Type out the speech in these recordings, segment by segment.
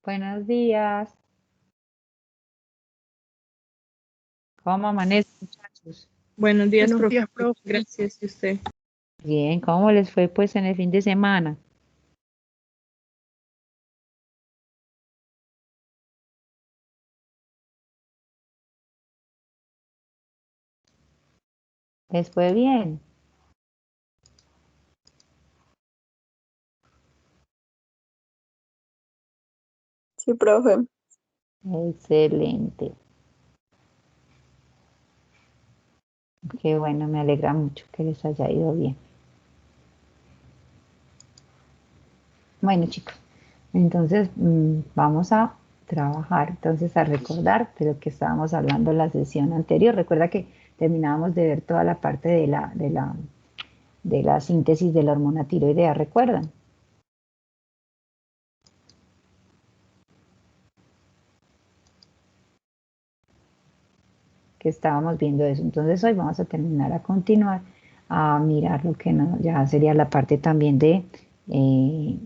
Buenos días. ¿Cómo amanece, muchachos? Buenos días, Buenos profe. días, profe. Gracias, ¿y usted? Bien, ¿cómo les fue pues en el fin de semana? ¿Les fue bien? Sí, profe. Excelente. Qué bueno, me alegra mucho que les haya ido bien. Bueno, chicos, entonces vamos a trabajar, entonces a recordar de lo que estábamos hablando en la sesión anterior. Recuerda que terminábamos de ver toda la parte de la síntesis de la hormona tiroidea, ¿recuerdan? Que estábamos viendo eso. Entonces hoy vamos a terminar a continuar a mirar lo que no, ya sería la parte también de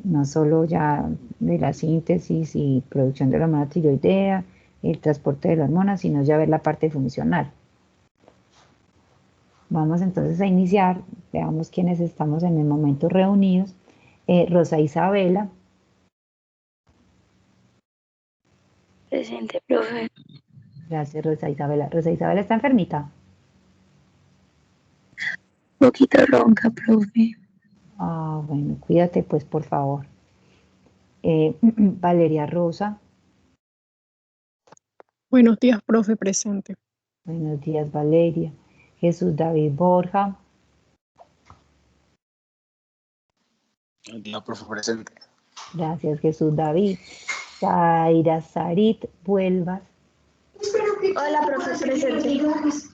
no solo ya de la síntesis y producción de la hormona tiroidea, el transporte de la hormona, sino ya ver la parte funcional. Vamos entonces a iniciar, veamos quiénes estamos en el momento reunidos. Rosa Isabela. Presente, profe. Gracias, Rosa Isabela. Rosa Isabela está enfermita. Poquito ronca, profe. Ah, bueno, cuídate pues, por favor. Valeria Rosa. Buenos días, profe, presente. Buenos días, Valeria. Jesús David Borja. Buenos días, profe, presente. Gracias, Jesús David. Zaira Sarit Vuelvas. Hola, profe, presente.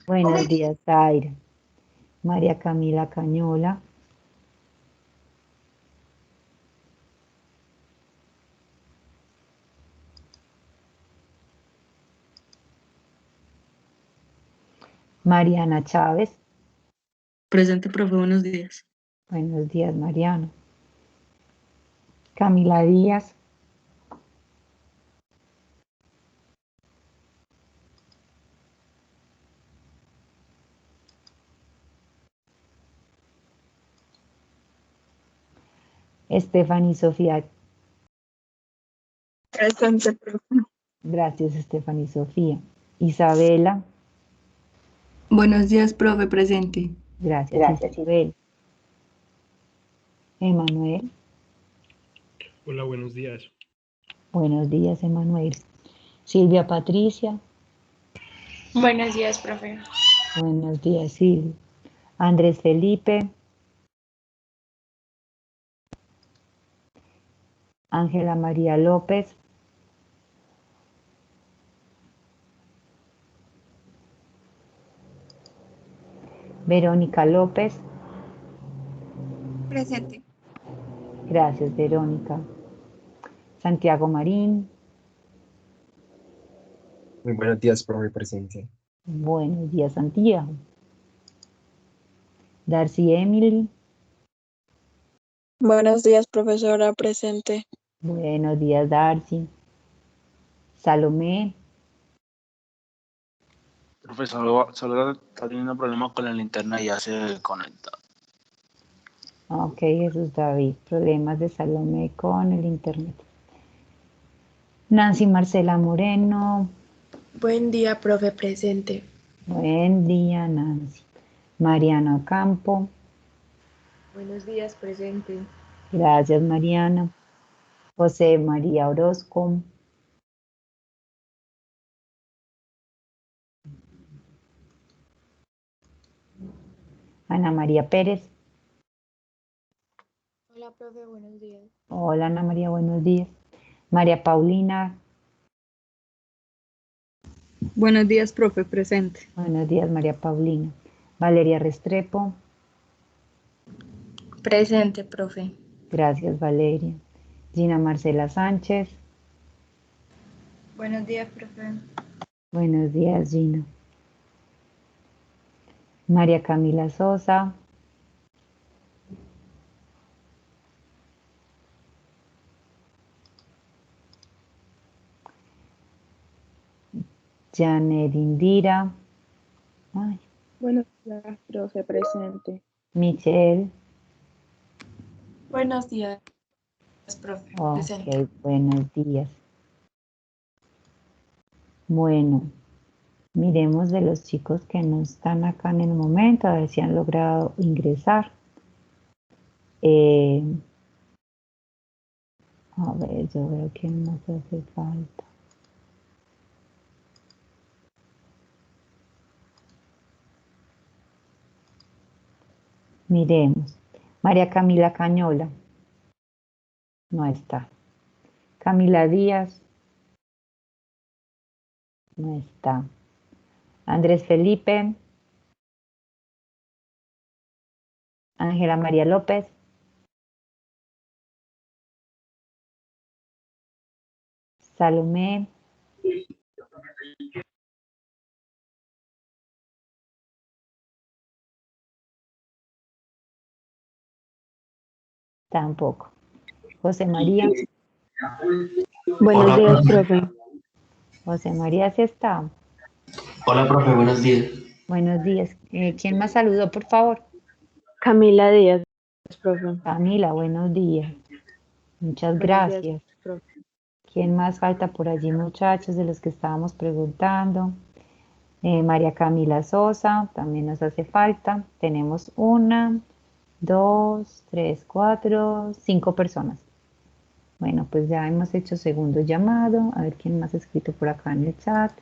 Buenos días, Zaira. María Camila Cañola. Mariana Chávez. Presente, profe, buenos días. Buenos días, Mariana. Camila Díaz. Stephanie Sofía. Presente, profe. Gracias, Stephanie Sofía. Isabela. Buenos días, profe, presente. Gracias, Isabel. Emanuel. Hola, buenos días. Buenos días, Emanuel. Silvia Patricia. Buenos días, profe. Buenos días, Silvia. Andrés Felipe. Ángela María López. Verónica López. Presente. Gracias, Verónica. Santiago Marín. Muy buenos días, profe, presente. Buenos días, Santiago. Darcy Emily. Buenos días, profesora, presente. Buenos días, Darcy. Salomé. Profe, solo está teniendo problemas con la linterna y ya se conecta. Ok, Jesús David. Problemas de Salomé con el internet. Nancy Marcela Moreno. Buen día, profe, presente. Buen día, Nancy. Mariana Campo. Buenos días, presente. Gracias, Mariana. José María Orozco. Ana María Pérez. Hola, profe, buenos días. Hola, Ana María, buenos días. María Paulina. Buenos días, profe, presente. Buenos días, María Paulina. Valeria Restrepo. Presente, profe. Gracias, Valeria. Gina Marcela Sánchez. Buenos días, profe. Buenos días, Gina. María Camila Sosa. Janet Indira. Ay, Buenos días, profe, presente. Michelle. Buenos días, profe. Presente. Ok, buenos días. Bueno, miremos de los chicos que no están acá en el momento, a ver si han logrado ingresar. A ver, yo veo que más hace falta. Miremos. María Camila Cañola. No está. Camila Díaz. No está. Andrés Felipe. Ángela María López. Salomé. Tampoco. José María. Buenos días, profe. José María sí está. Hola, profe, buenos días. Buenos días. ¿Quién más saludó, por favor? Camila Díaz, profe. Camila, buenos días. Muchas Buenos gracias. días, profe. ¿Quién más falta por allí, muchachos, de los que estábamos preguntando? María Camila Sosa, también nos hace falta. Tenemos 1, 2, 3, 4, 5 personas. Bueno, pues ya hemos hecho segundo llamado. A ver quién más ha escrito por acá en el chat.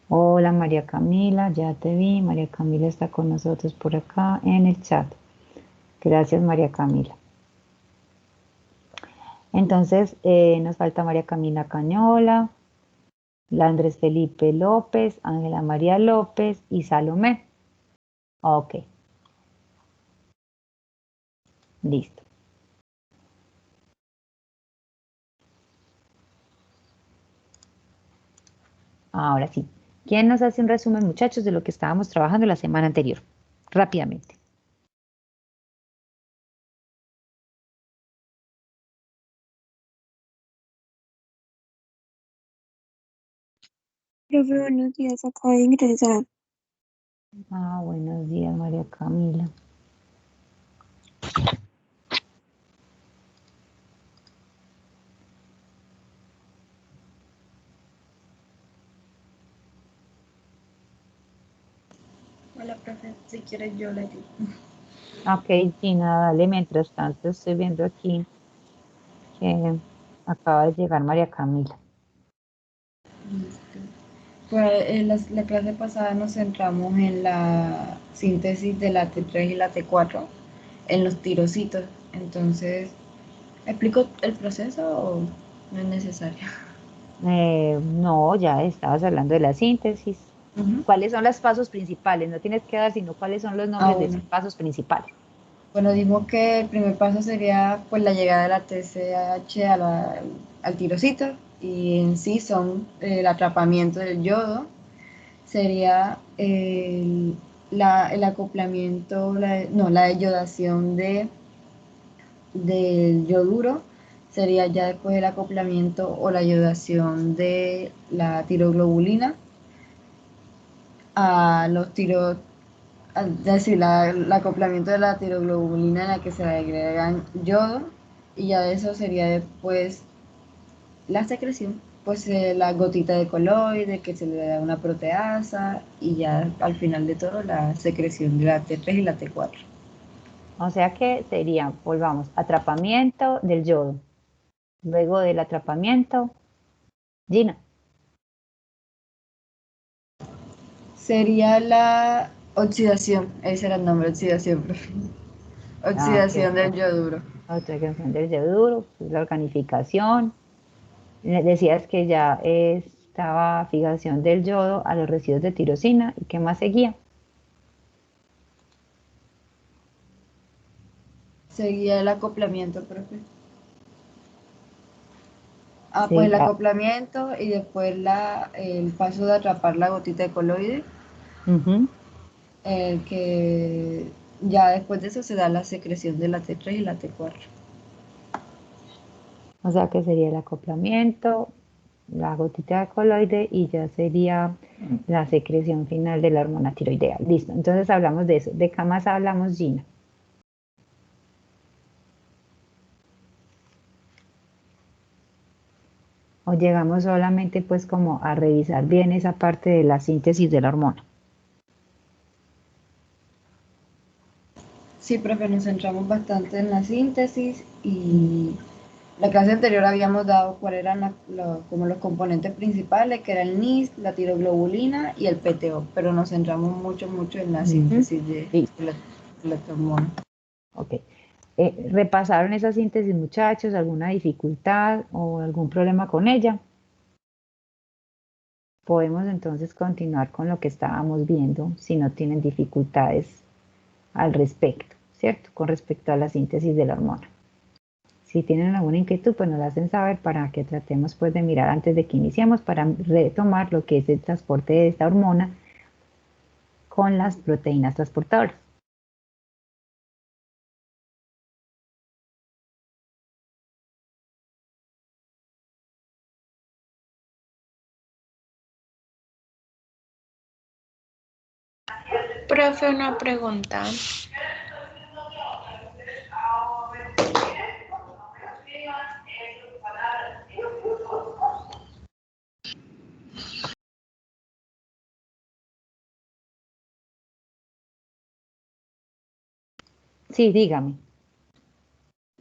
Hola María Camila, ya te vi. María Camila está con nosotros por acá en el chat. Gracias María Camila. Entonces nos falta María Camila Cañola, la Andrés Felipe López, Ángela María López y Salomé. Ok. Listo. Ahora sí. ¿Quién nos hace un resumen, muchachos, de lo que estábamos trabajando la semana anterior? Rápidamente. Profe, buenos días, acabo de ingresar. Buenos días, María Camila. Hola, profe. Si quieres, yo le digo. Ok, Gina, dale. Mientras tanto, estoy viendo aquí que acaba de llegar María Camila. Pues en la clase pasada nos centramos en la síntesis de la T3 y la T4, en los tirocitos. Entonces, ¿explico el proceso o no es necesario? No, ya estabas hablando de la síntesis. ¿Cuáles son los pasos principales? No tienes que dar, sino cuáles son los nombres de esos pasos principales. Bueno, dimos que el primer paso sería pues la llegada de la TCH al tirocito, y en sí son el atrapamiento del yodo, sería el acoplamiento, la deyodación del yoduro, sería ya después el acoplamiento o la yodación de la tiroglobulina a los tiros, es decir, el acoplamiento de la tiroglobulina en la que se le agregan yodo, y ya de eso sería después la secreción, pues la gotita de coloide que se le da una proteasa, y ya al final de todo la secreción de la T3 y la T4. O sea que sería, volvamos, atrapamiento del yodo. Luego del atrapamiento, Gina. Sería la oxidación, ese era el nombre, oxidación, profe. Oxidación del yoduro. Oxidación del yoduro, pues la organificación. Decías que ya estaba fijación del yodo a los residuos de tirosina. ¿Y qué más seguía? Seguía el acoplamiento, profe. Sí, Pues el acoplamiento y después el paso de atrapar la gotita de coloide. Que ya después de eso se da la secreción de la T3 y la T4. O sea que sería el acoplamiento, la gotita de coloide y ya sería la secreción final de la hormona tiroidea. Listo, entonces hablamos de eso. ¿De qué más hablamos, Gina? ¿O llegamos solamente pues como a revisar bien esa parte de la síntesis de la hormona? Sí, profe, nos centramos bastante en la síntesis y la clase anterior habíamos dado cuáles eran como los componentes principales, que era el NIS, la tiroglobulina y el PTO, pero nos centramos mucho en la síntesis de la hormona. Ok. ¿Repasaron esa síntesis, muchachos? ¿Alguna dificultad o algún problema con ella? Podemos entonces continuar con lo que estábamos viendo si no tienen dificultades al respecto, ¿cierto? Con respecto a la síntesis de la hormona. Si tienen alguna inquietud, pues nos la hacen saber para que tratemos pues de mirar antes de que iniciemos para retomar lo que es el transporte de esta hormona con las proteínas transportadoras. Profe, una pregunta. Sí, dígame.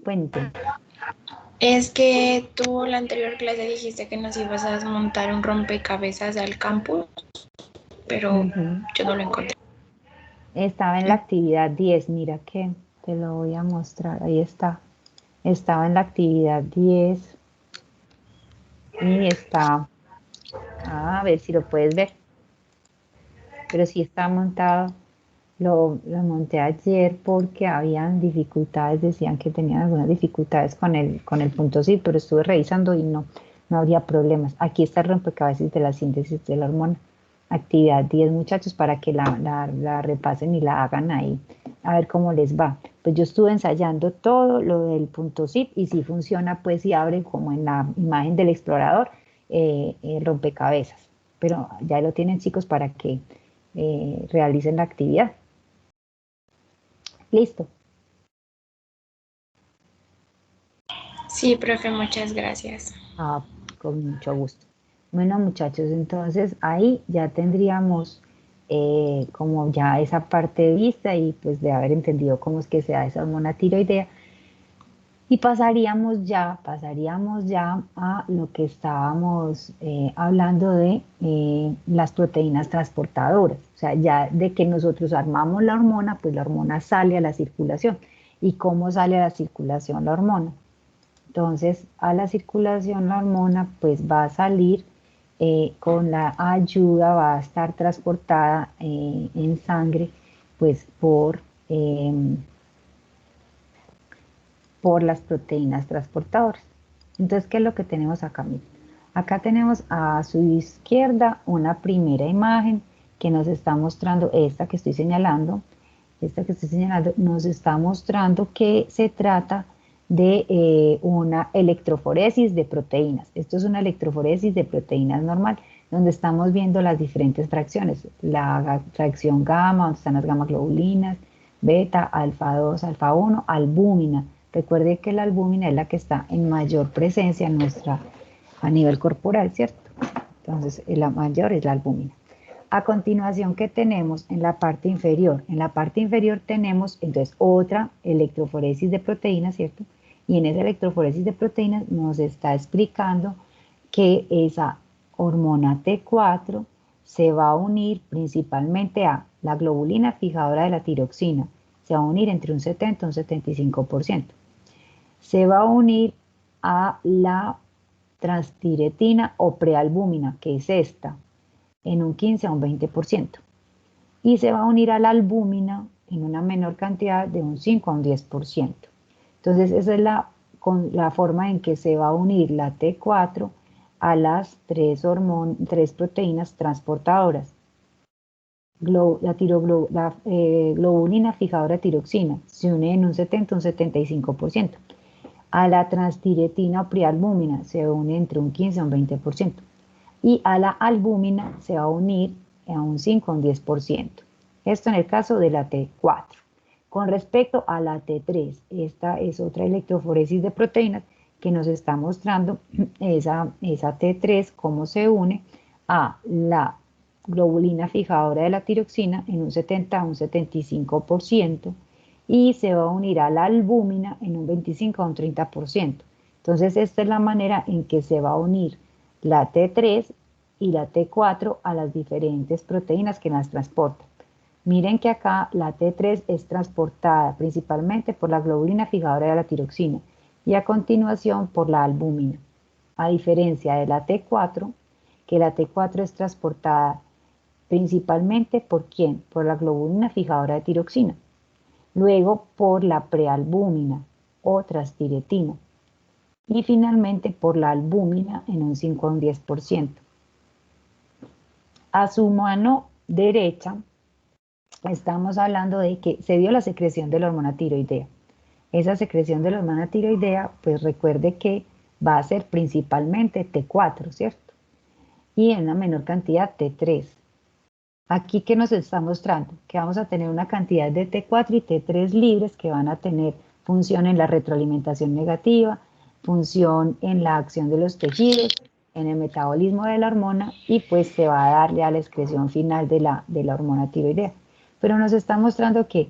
Cuente. Es que tú la anterior clase dijiste que nos ibas a montar un rompecabezas al campus, pero yo no lo encontré. Estaba en la actividad 10, mira que te lo voy a mostrar, ahí está. Estaba en la actividad 10 y está, a ver si lo puedes ver, pero sí está montado, lo monté ayer porque habían dificultades, decían que tenían algunas dificultades con el punto SID, pero estuve revisando y no habría problemas. Aquí está el rompecabezas de la síntesis de la hormona. Actividad 10, muchachos, para que la repasen y la hagan ahí, a ver cómo les va. Pues yo estuve ensayando todo lo del punto zip y si funciona, pues si abre como en la imagen del explorador, el rompecabezas. Pero ya lo tienen, chicos, para que realicen la actividad. Listo. Sí, profe, muchas gracias. Con mucho gusto. Bueno, muchachos, entonces ahí ya tendríamos como ya esa parte vista y pues de haber entendido cómo es que se da esa hormona tiroidea. Y pasaríamos ya a lo que estábamos hablando de las proteínas transportadoras. O sea, ya de que nosotros armamos la hormona, pues la hormona sale a la circulación. ¿Y cómo sale a la circulación la hormona? Entonces, a la circulación la hormona pues va a salir con la ayuda, va a estar transportada en sangre pues por las proteínas transportadoras. Entonces, ¿qué es lo que tenemos acá? Miren, acá tenemos a su izquierda una primera imagen que nos está mostrando, esta que estoy señalando, nos está mostrando que se trata de una electroforesis de proteínas. Esto es una electroforesis de proteínas normal, donde estamos viendo las diferentes fracciones. La fracción gamma, donde están las gamma globulinas, beta, alfa 2, alfa 1, albúmina. Recuerde que la albúmina es la que está en mayor presencia a nivel corporal, ¿cierto? Entonces, la mayor es la albúmina. A continuación, ¿qué tenemos en la parte inferior? En la parte inferior tenemos entonces otra electroforesis de proteínas, ¿cierto? Y en esa electroforesis de proteínas nos está explicando que esa hormona T4 se va a unir principalmente a la globulina fijadora de la tiroxina. Se va a unir entre un 70 y un 75%. Se va a unir a la transtiretina o prealbúmina, que es esta, en un 15 a un 20%. Y se va a unir a la albúmina en una menor cantidad de un 5 a un 10%. Entonces, esa es la forma en que se va a unir la T4 a las tres proteínas transportadoras. La globulina fijadora de tiroxina se une en un 70 a un 75%. A la transtiretina o prealbúmina se une entre un 15 a un 20%. Y a la albúmina se va a unir a un 5 a un 10%. Esto en el caso de la T4. Con respecto a la T3, esta es otra electroforesis de proteínas que nos está mostrando esa T3 cómo se une a la globulina fijadora de la tiroxina en un 70 a un 75% y se va a unir a la albúmina en un 25 a un 30%. Entonces esta es la manera en que se va a unir la T3 y la T4 a las diferentes proteínas que las transportan. Miren que acá la T3 es transportada principalmente por la globulina fijadora de la tiroxina y a continuación por la albúmina, a diferencia de la T4, que la T4 es transportada principalmente por ¿quién? Por la globulina fijadora de tiroxina, luego por la prealbúmina o transtiretina y finalmente por la albúmina en un 5 a un 10%. A su mano derecha estamos hablando de que se dio la secreción de la hormona tiroidea. Esa secreción de la hormona tiroidea, pues recuerde que va a ser principalmente T4, ¿cierto? Y en una menor cantidad T3. Aquí, ¿qué nos está mostrando? Que vamos a tener una cantidad de T4 y T3 libres que van a tener función en la retroalimentación negativa, función en la acción de los tejidos, en el metabolismo de la hormona y pues se va a darle a la excreción final de la hormona tiroidea. Pero nos está mostrando que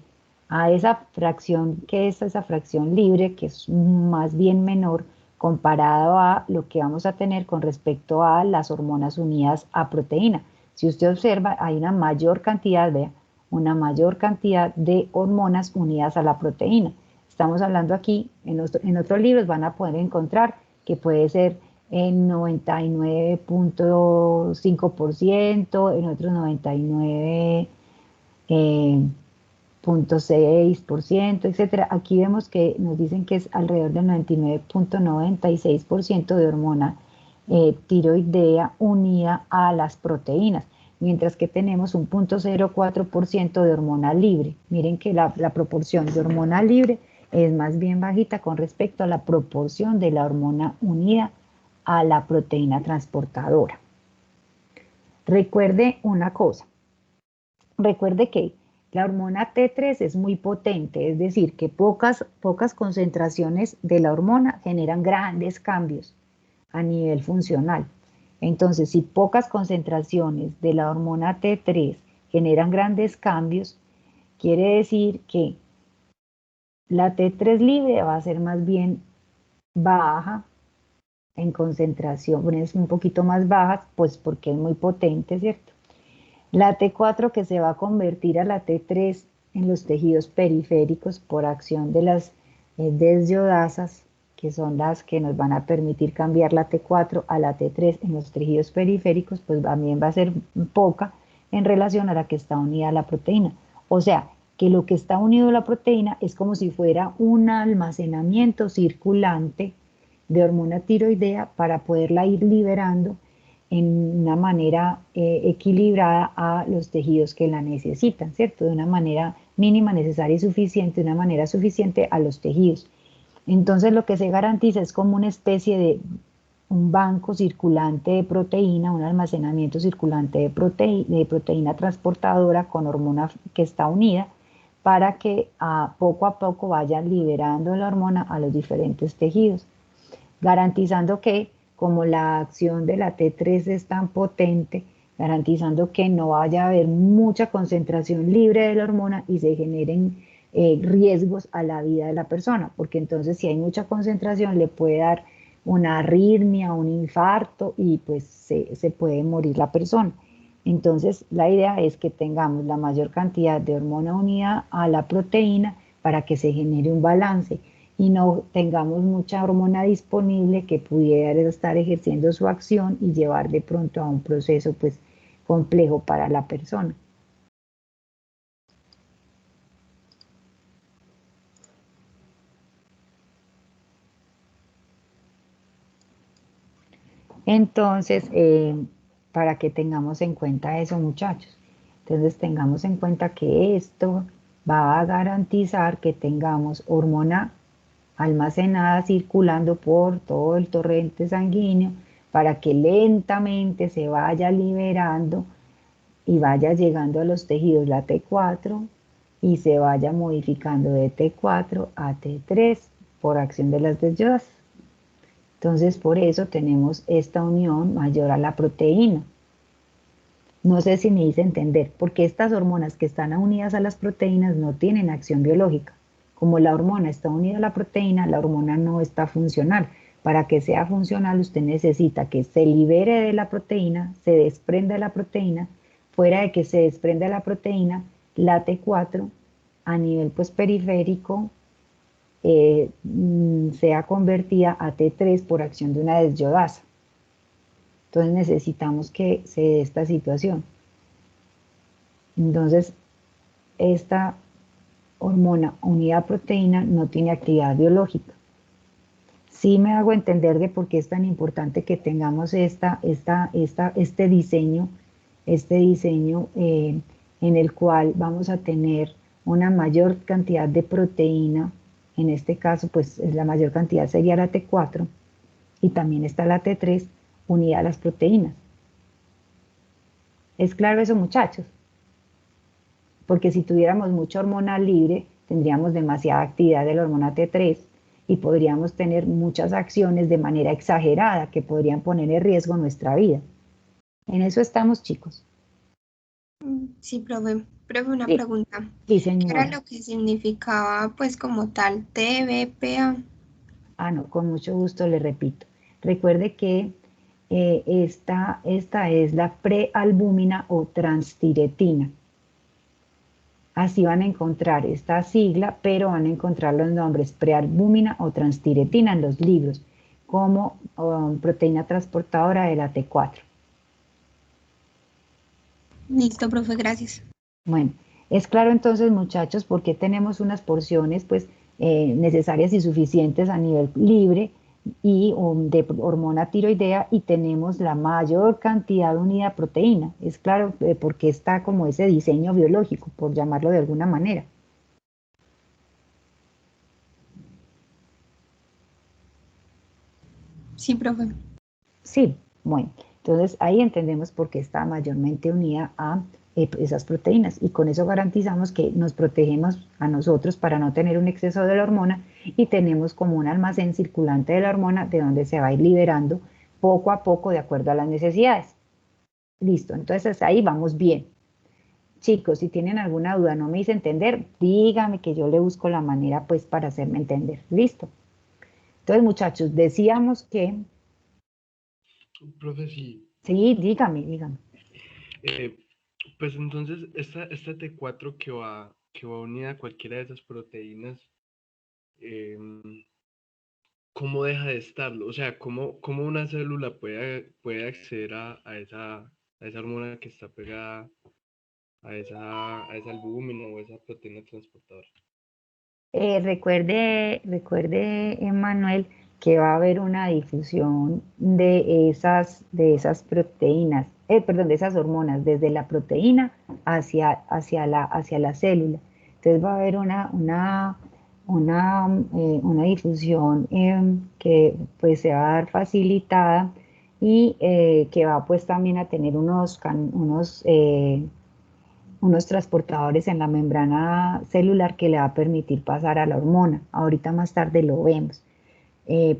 a esa fracción, que es esa fracción libre, que es más bien menor comparado a lo que vamos a tener con respecto a las hormonas unidas a proteína. Si usted observa, hay una mayor cantidad, vea, una mayor cantidad de hormonas unidas a la proteína. Estamos hablando aquí, en otros libros van a poder encontrar que puede ser en 99.5%, en otros 99.6%, etcétera. Aquí vemos que nos dicen que es alrededor del 99.96% de hormona tiroidea unida a las proteínas, mientras que tenemos un 0.04% de hormona libre. Miren que la proporción de hormona libre es más bien bajita con respecto a la proporción de la hormona unida a la proteína transportadora. Recuerde una cosa, recuerde que la hormona T3 es muy potente, es decir, que pocas concentraciones de la hormona generan grandes cambios a nivel funcional. Entonces, si pocas concentraciones de la hormona T3 generan grandes cambios, quiere decir que la T3 libre va a ser más bien baja en concentración, es un poquito más baja, pues porque es muy potente, ¿cierto? La T4 que se va a convertir a la T3 en los tejidos periféricos por acción de las desyodasas, que son las que nos van a permitir cambiar la T4 a la T3 en los tejidos periféricos, pues también va a ser poca en relación a la que está unida a la proteína. O sea, que lo que está unido a la proteína es como si fuera un almacenamiento circulante de hormona tiroidea para poderla ir liberando en una manera equilibrada a los tejidos que la necesitan, ¿cierto? De una manera mínima, necesaria y suficiente, de una manera suficiente a los tejidos. Entonces lo que se garantiza es como una especie de un banco circulante de proteína, un almacenamiento circulante de proteína transportadora con hormona que está unida para que poco a poco vayan liberando la hormona a los diferentes tejidos, garantizando que como la acción de la T3 es tan potente, garantizando que no vaya a haber mucha concentración libre de la hormona y se generen riesgos a la vida de la persona, porque entonces si hay mucha concentración le puede dar una arritmia, un infarto y pues se puede morir la persona. Entonces la idea es que tengamos la mayor cantidad de hormona unida a la proteína para que se genere un balance y no tengamos mucha hormona disponible que pudiera estar ejerciendo su acción y llevar de pronto a un proceso pues complejo para la persona. Entonces, para que tengamos en cuenta eso, muchachos. Entonces, tengamos en cuenta que esto va a garantizar que tengamos hormona almacenada circulando por todo el torrente sanguíneo para que lentamente se vaya liberando y vaya llegando a los tejidos la T4 y se vaya modificando de T4 a T3 por acción de las desyodasas. Entonces, por eso tenemos esta unión mayor a la proteína. No sé si me hice entender, porque estas hormonas que están unidas a las proteínas no tienen acción biológica. Como la hormona está unida a la proteína, la hormona no está funcional. Para que sea funcional, usted necesita que se libere de la proteína, se desprenda de la proteína. Fuera de que se desprenda de la proteína, la T4 a nivel pues periférico sea convertida a T3 por acción de una desyodasa. Entonces necesitamos que se dé esta situación. Entonces, esta hormona unida a proteína no tiene actividad biológica. Sí me hago entender de por qué es tan importante que tengamos este diseño en el cual vamos a tener una mayor cantidad de proteína. En este caso, pues la mayor cantidad sería la T4 y también está la T3 unida a las proteínas. ¿Es claro eso, muchachos? Porque si tuviéramos mucha hormona libre, tendríamos demasiada actividad de la hormona T3 y podríamos tener muchas acciones de manera exagerada que podrían poner en riesgo nuestra vida. En eso estamos, chicos. Sí, profe. Profe, una Sí. pregunta. Sí, ¿Qué señora. era lo que significaba, pues, como tal, TBPA? Ah, no, con mucho gusto le repito. Recuerde que esta es la prealbúmina o transtiretina. Así van a encontrar esta sigla, pero van a encontrar los nombres prealbúmina o transtiretina en los libros, como proteína transportadora de la T4. Listo, profe, gracias. Bueno, es claro entonces, muchachos, porque tenemos unas porciones pues necesarias y suficientes a nivel libre y de hormona tiroidea y tenemos la mayor cantidad unida de proteína. Es claro porque está como ese diseño biológico, por llamarlo de alguna manera. Sí, profe. Sí, bueno, entonces ahí entendemos por qué está mayormente unida a esas proteínas y con eso garantizamos que nos protegemos a nosotros para no tener un exceso de la hormona y tenemos como un almacén circulante de la hormona de donde se va a ir liberando poco a poco de acuerdo a las necesidades. Listo, entonces ahí vamos bien. Chicos, si tienen alguna duda, no me hice entender, dígame que yo le busco la manera pues para hacerme entender. Listo. Entonces, muchachos, decíamos que... Profe, sí. Sí, dígame. Pues entonces, esta T4 que va unida a cualquiera de esas proteínas, ¿cómo deja de estarlo? O sea, ¿cómo una célula puede acceder a esa hormona que está pegada a esa albúmina o esa proteína transportadora? Recuerde, Emmanuel, que va a haber una difusión de esas proteínas, de esas hormonas, desde la proteína hacia la célula. Entonces va a haber una difusión que pues se va a dar facilitada y que va pues también a tener unos transportadores en la membrana celular que le va a permitir pasar a la hormona. Ahorita más tarde lo vemos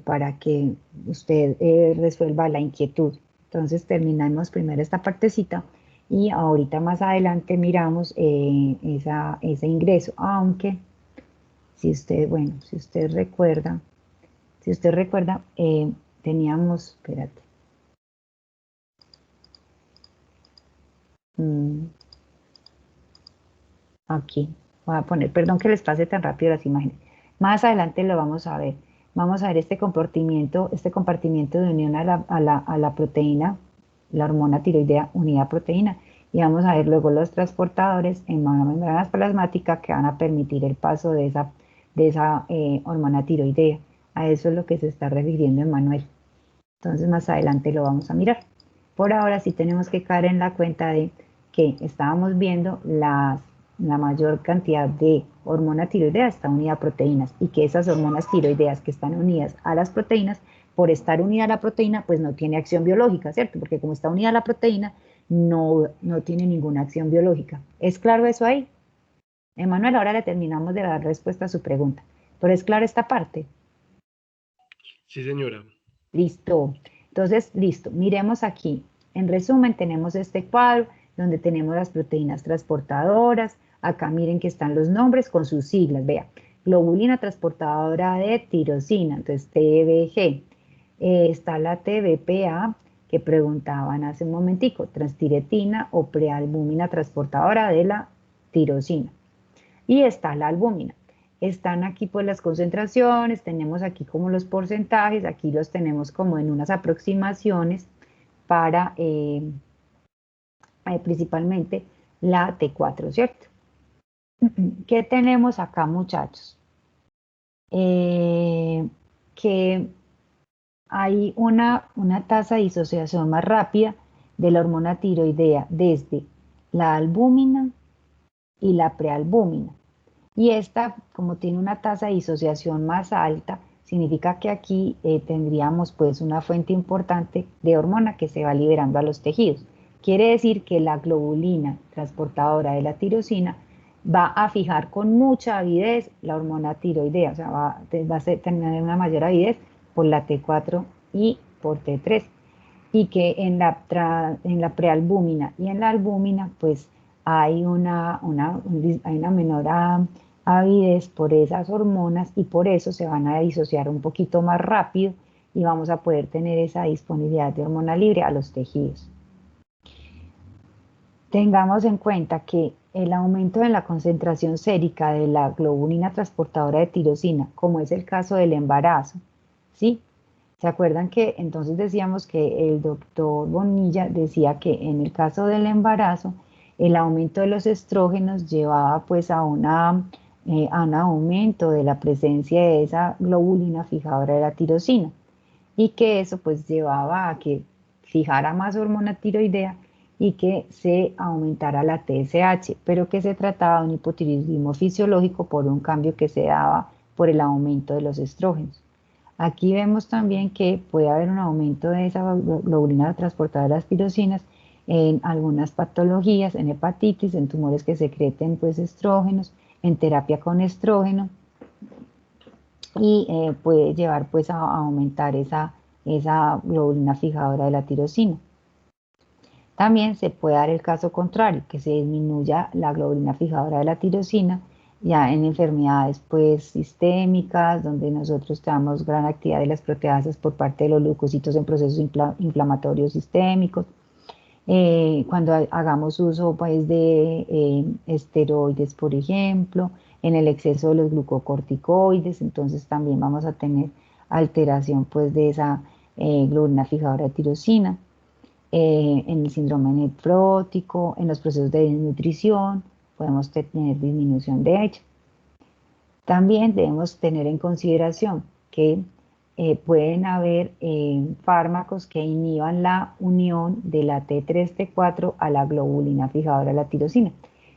para que usted resuelva la inquietud. Entonces terminamos primero esta partecita y ahorita más adelante miramos ese ingreso, aunque si usted recuerda, teníamos, espérate. Aquí, voy a poner, perdón que les pase tan rápido las imágenes. Más adelante lo vamos a ver. Vamos a ver este compartimiento de unión a la proteína, la hormona tiroidea unida a proteína. Y vamos a ver luego los transportadores en membranas plasmáticas que van a permitir el paso de esa hormona tiroidea. A eso es lo que se está refiriendo Emmanuel. Entonces más adelante lo vamos a mirar. Por ahora sí tenemos que caer en la cuenta de que estábamos viendo la mayor cantidad de hormona tiroidea está unida a proteínas y que esas hormonas tiroideas que están unidas a las proteínas, por estar unida a la proteína, pues no tiene acción biológica, ¿cierto? Porque como está unida a la proteína, no tiene ninguna acción biológica. ¿Es claro eso ahí? Emanuel, ahora le terminamos de dar respuesta a su pregunta. ¿Pero es claro esta parte? Sí, señora. Listo. Entonces, listo. Miremos aquí. En resumen, tenemos este cuadro donde tenemos las proteínas transportadoras. Acá miren que están los nombres con sus siglas. Vea, globulina transportadora de tirosina, entonces TBG. Está la TBPA que preguntaban hace un momentico, transtiretina o prealbúmina transportadora de la tirosina. Y está la albúmina. Están aquí pues las concentraciones, tenemos aquí como los porcentajes, aquí los tenemos como en unas aproximaciones para principalmente la T4, ¿cierto? ¿Qué tenemos acá, muchachos? Que hay una tasa de disociación más rápida de la hormona tiroidea desde la albúmina y la prealbúmina. Y esta, como tiene una tasa de disociación más alta, significa que aquí tendríamos pues una fuente importante de hormona que se va liberando a los tejidos. Quiere decir que la globulina transportadora de la tirosina va a fijar con mucha avidez la hormona tiroidea, o sea, va a tener una mayor avidez por la T4 y por T3. Y que en la prealbúmina y en la albúmina pues hay una menor avidez por esas hormonas y por eso se van a disociar un poquito más rápido y vamos a poder tener esa disponibilidad de hormona libre a los tejidos. Tengamos en cuenta que el aumento en la concentración sérica de la globulina transportadora de tirosina, como es el caso del embarazo, ¿sí? ¿Se acuerdan que entonces decíamos que el doctor Bonilla decía que en el caso del embarazo, el aumento de los estrógenos llevaba pues a un aumento de la presencia de esa globulina fijadora de la tirosina y que eso pues llevaba a que fijara más hormona tiroidea y que se aumentara la TSH, pero que se trataba de un hipotiroidismo fisiológico por un cambio que se daba por el aumento de los estrógenos. Aquí vemos también que puede haber un aumento de esa globulina transportadora de las tirosinas en algunas patologías, en hepatitis, en tumores que secreten pues estrógenos, en terapia con estrógeno y puede llevar pues a aumentar esa globulina fijadora de la tirosina. También se puede dar el caso contrario, que se disminuya la globulina fijadora de la tirosina ya en enfermedades pues sistémicas, donde nosotros tenemos gran actividad de las proteasas por parte de los leucocitos en procesos inflamatorios sistémicos, cuando hagamos uso pues de esteroides, por ejemplo, en el exceso de los glucocorticoides, entonces también vamos a tener alteración pues de esa globulina fijadora de tirosina. En el síndrome nefrótico, en los procesos de desnutrición, podemos tener disminución de ella. También debemos tener en consideración que pueden haber fármacos que inhiban la unión de la T3, T4 a la globulina fijadora de la tirosina.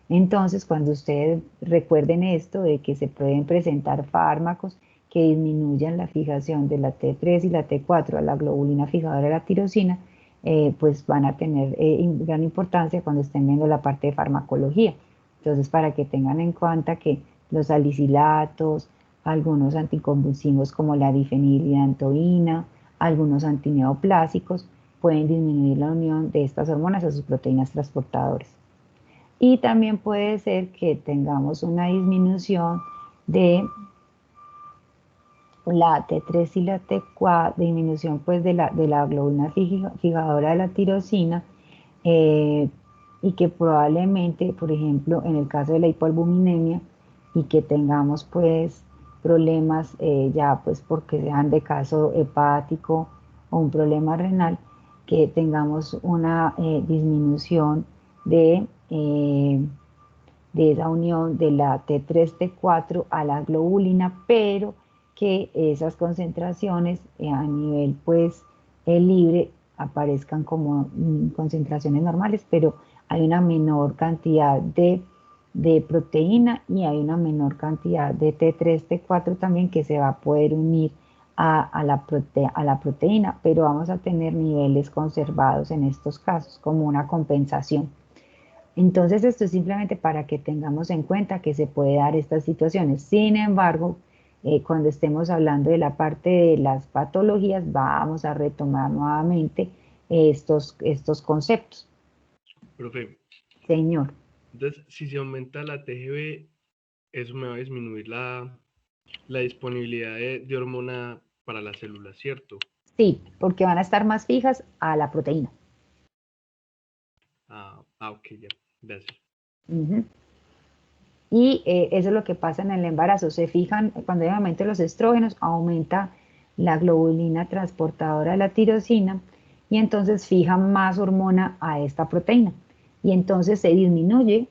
Entonces, cuando ustedes recuerden esto de que se pueden presentar fármacos que disminuyan la fijación de la T3 y la T4 a la globulina fijadora de la tirosina, pues van a tener gran importancia cuando estén viendo la parte de farmacología. Entonces, para que tengan en cuenta que los salicilatos, algunos anticonvulsivos como la difenilidantoína, algunos antineoplásicos, pueden disminuir la unión de estas hormonas a sus proteínas transportadoras. Y también puede ser que tengamos una disminución de la T3 y la T4, disminución pues de la globulina fijadora de la tirosina, y que probablemente, por ejemplo, en el caso de la hipoalbuminemia, y que tengamos pues problemas ya pues porque sean de caso hepático o un problema renal, que tengamos una disminución de esa unión de la T3, T4 a la globulina, pero que esas concentraciones a nivel pues libre aparezcan como concentraciones normales, pero hay una menor cantidad de de proteína y hay una menor cantidad de T3, T4 también que se va a poder unir a la proteína, pero vamos a tener niveles conservados en estos casos como una compensación. Entonces esto es simplemente para que tengamos en cuenta que se puede dar estas situaciones. Sin embargo, cuando estemos hablando de la parte de las patologías, vamos a retomar nuevamente estos conceptos. Profe, Señor. entonces, si se aumenta la TGB, eso me va a disminuir la disponibilidad de hormona para la célula, ¿cierto? Sí, porque van a estar más fijas a la proteína. Ok, ya, gracias. Y eso es lo que pasa en el embarazo. Se fijan, cuando hay aumento de los estrógenos, aumenta la globulina transportadora de la tirosina y entonces fijan más hormona a esta proteína. Y entonces se disminuye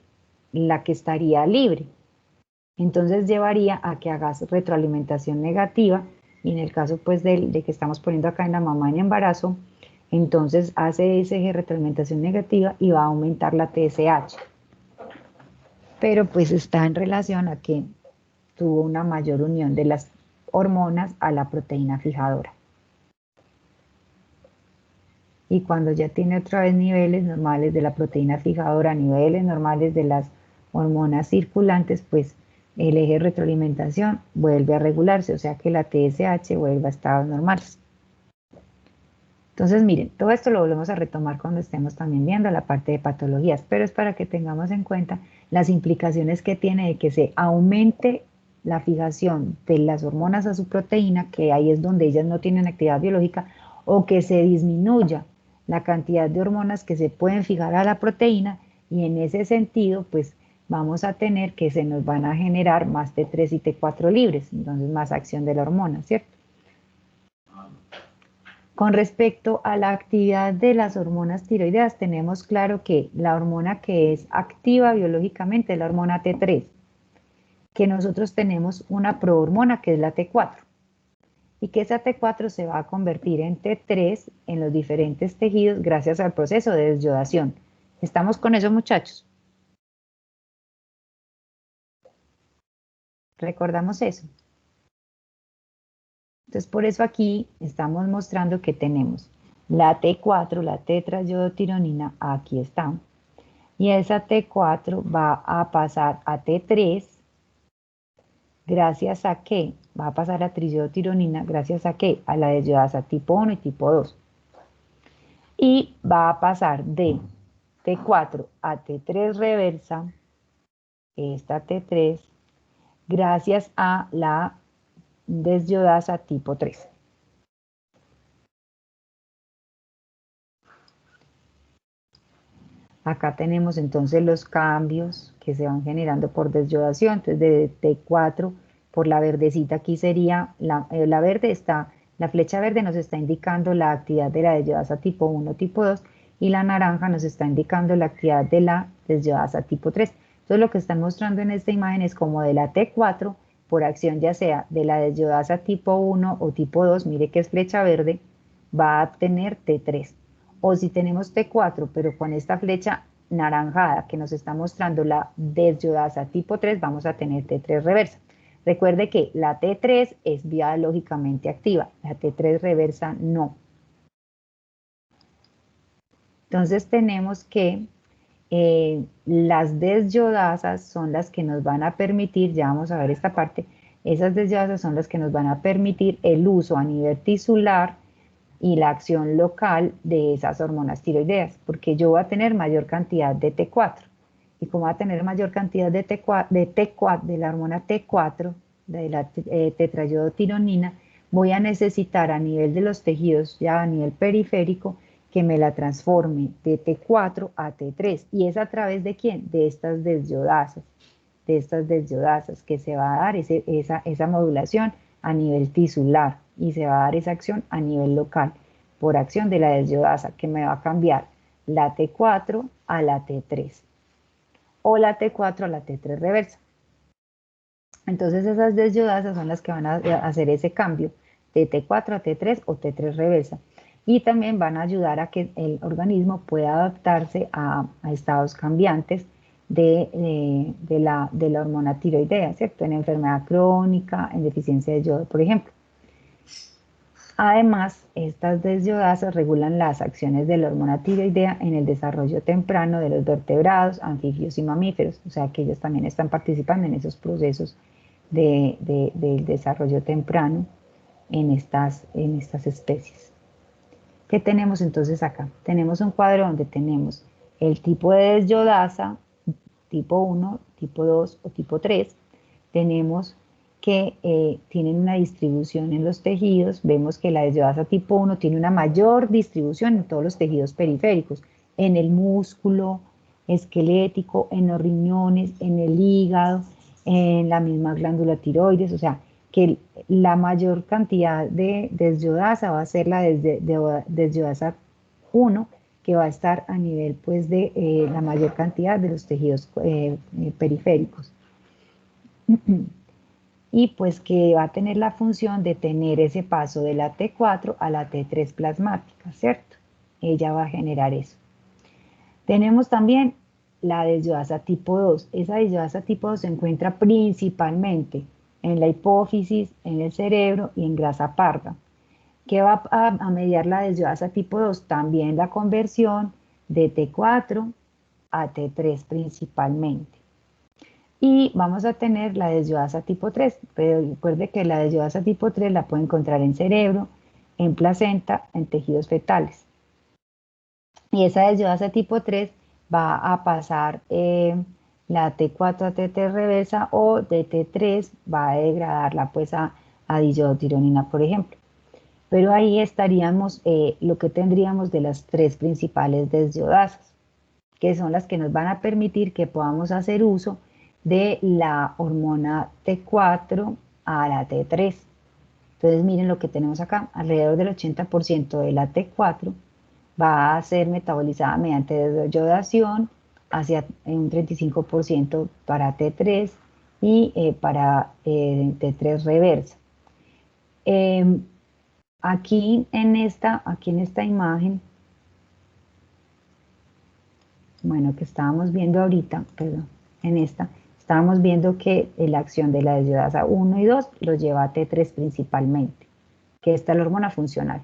la que estaría libre. Entonces llevaría a que hagas retroalimentación negativa y en el caso pues de que estamos poniendo acá en la mamá en embarazo, entonces hace esa retroalimentación negativa y va a aumentar la TSH. Pero pues está en relación a que tuvo una mayor unión de las hormonas a la proteína fijadora. Y cuando ya tiene otra vez niveles normales de la proteína fijadora, niveles normales de las hormonas circulantes, pues el eje de retroalimentación vuelve a regularse, o sea que la TSH vuelve a estados normales. Entonces, miren, todo esto lo volvemos a retomar cuando estemos también viendo la parte de patologías, pero es para que tengamos en cuenta las implicaciones que tiene de que se aumente la fijación de las hormonas a su proteína, que ahí es donde ellas no tienen actividad biológica, o que se disminuya la cantidad de hormonas que se pueden fijar a la proteína, y en ese sentido, pues vamos a tener que se nos van a generar más T3 y T4 libres, entonces más acción de la hormona, ¿cierto? Con respecto a la actividad de las hormonas tiroideas, tenemos claro que la hormona que es activa biológicamente es la hormona T3, que nosotros tenemos una prohormona que es la T4, y que esa T4 se va a convertir en T3 en los diferentes tejidos gracias al proceso de desyodación. ¿Estamos con eso, muchachos? ¿Recordamos eso? Entonces, por eso aquí estamos mostrando que tenemos la T4, la tetrayodotironina, aquí está. Y esa T4 va a pasar a T3, gracias a qué? Va a pasar a triyodotironina, gracias a qué? A la desyodasa tipo 1 y tipo 2. Y va a pasar de T4 a T3 reversa, esta T3, gracias a la desyodasa tipo 3. Acá tenemos entonces los cambios que se van generando por desyodación. Entonces de T4 por la verdecita aquí sería, la verde está, la flecha verde nos está indicando la actividad de la desyodasa tipo 1, tipo 2 y la naranja nos está indicando la actividad de la desyodasa tipo 3. Entonces lo que están mostrando en esta imagen es como de la T4 por acción ya sea de la desyodasa tipo 1 o tipo 2, mire que es flecha verde, va a tener T3. O si tenemos T4, pero con esta flecha naranjada que nos está mostrando la desyodasa tipo 3, vamos a tener T3 reversa. Recuerde que la T3 es biológicamente activa, la T3 reversa no. Entonces tenemos que las desyodasas son las que nos van a permitir, ya vamos a ver esta parte, esas desyodasas son las que nos van a permitir el uso a nivel tisular y la acción local de esas hormonas tiroideas, porque yo voy a tener mayor cantidad de T4. Y como va a tener mayor cantidad de T4, de la hormona T4, de la tetrayodotironina, voy a necesitar a nivel de los tejidos, ya a nivel periférico, que me la transforme de T4 a T3. ¿Y es a través de quién? De estas desyodasas. De estas desyodasas que se va a dar esa modulación a nivel tisular y se va a dar esa acción a nivel local por acción de la desyodasa que me va a cambiar la T4 a la T3 o la T4 a la T3 reversa. Entonces esas desyodasas son las que van a hacer ese cambio de T4 a T3 o T3 reversa y también van a ayudar a que el organismo pueda adaptarse a estados cambiantes de la hormona tiroidea, ¿cierto? En enfermedad crónica, en deficiencia de yodo, por ejemplo. Además, estas desyodasas regulan las acciones de la hormona tiroidea en el desarrollo temprano de los vertebrados, anfibios y mamíferos, o sea que ellos también están participando en esos procesos del desarrollo temprano en estas especies. ¿Qué tenemos entonces acá? Tenemos un cuadro donde tenemos el tipo de desyodasa, tipo 1, tipo 2 o tipo 3. Tenemos que tienen una distribución en los tejidos. Vemos que la desyodasa tipo 1 tiene una mayor distribución en todos los tejidos periféricos, en el músculo esquelético, en los riñones, en el hígado, en la misma glándula tiroides, o sea, que la mayor cantidad de desyodasa va a ser la desyodasa 1, que va a estar a nivel pues de la mayor cantidad de los tejidos periféricos. Y pues que va a tener la función de tener ese paso de la T4 a la T3 plasmática, ¿cierto? Ella va a generar eso. Tenemos también la desyodasa tipo 2. Esa desyodasa tipo 2 se encuentra principalmente en la hipófisis, en el cerebro y en grasa parda. ¿Qué va a mediar la desyodasa tipo 2? También la conversión de T4 a T3 principalmente. Y vamos a tener la desyodasa tipo 3. Pero recuerde que la desyodasa tipo 3 la puede encontrar en cerebro, en placenta, en tejidos fetales. Y esa desyodasa tipo 3 va a pasar la T4 a T3 reversa, o de T3 va a degradarla pues a diyodotironina, por ejemplo. Pero ahí estaríamos lo que tendríamos de las tres principales desyodasas, que son las que nos van a permitir que podamos hacer uso de la hormona T4 a la T3. Entonces miren lo que tenemos acá, alrededor del 80% de la T4 va a ser metabolizada mediante deyodación, hacia un 35% para T3 y para T3 reversa. Aquí en esta imagen, bueno, que estábamos viendo ahorita, perdón, en esta, estábamos viendo que la acción de la desyodasa 1 y 2 lo lleva a T3 principalmente, que esta es la hormona funcional.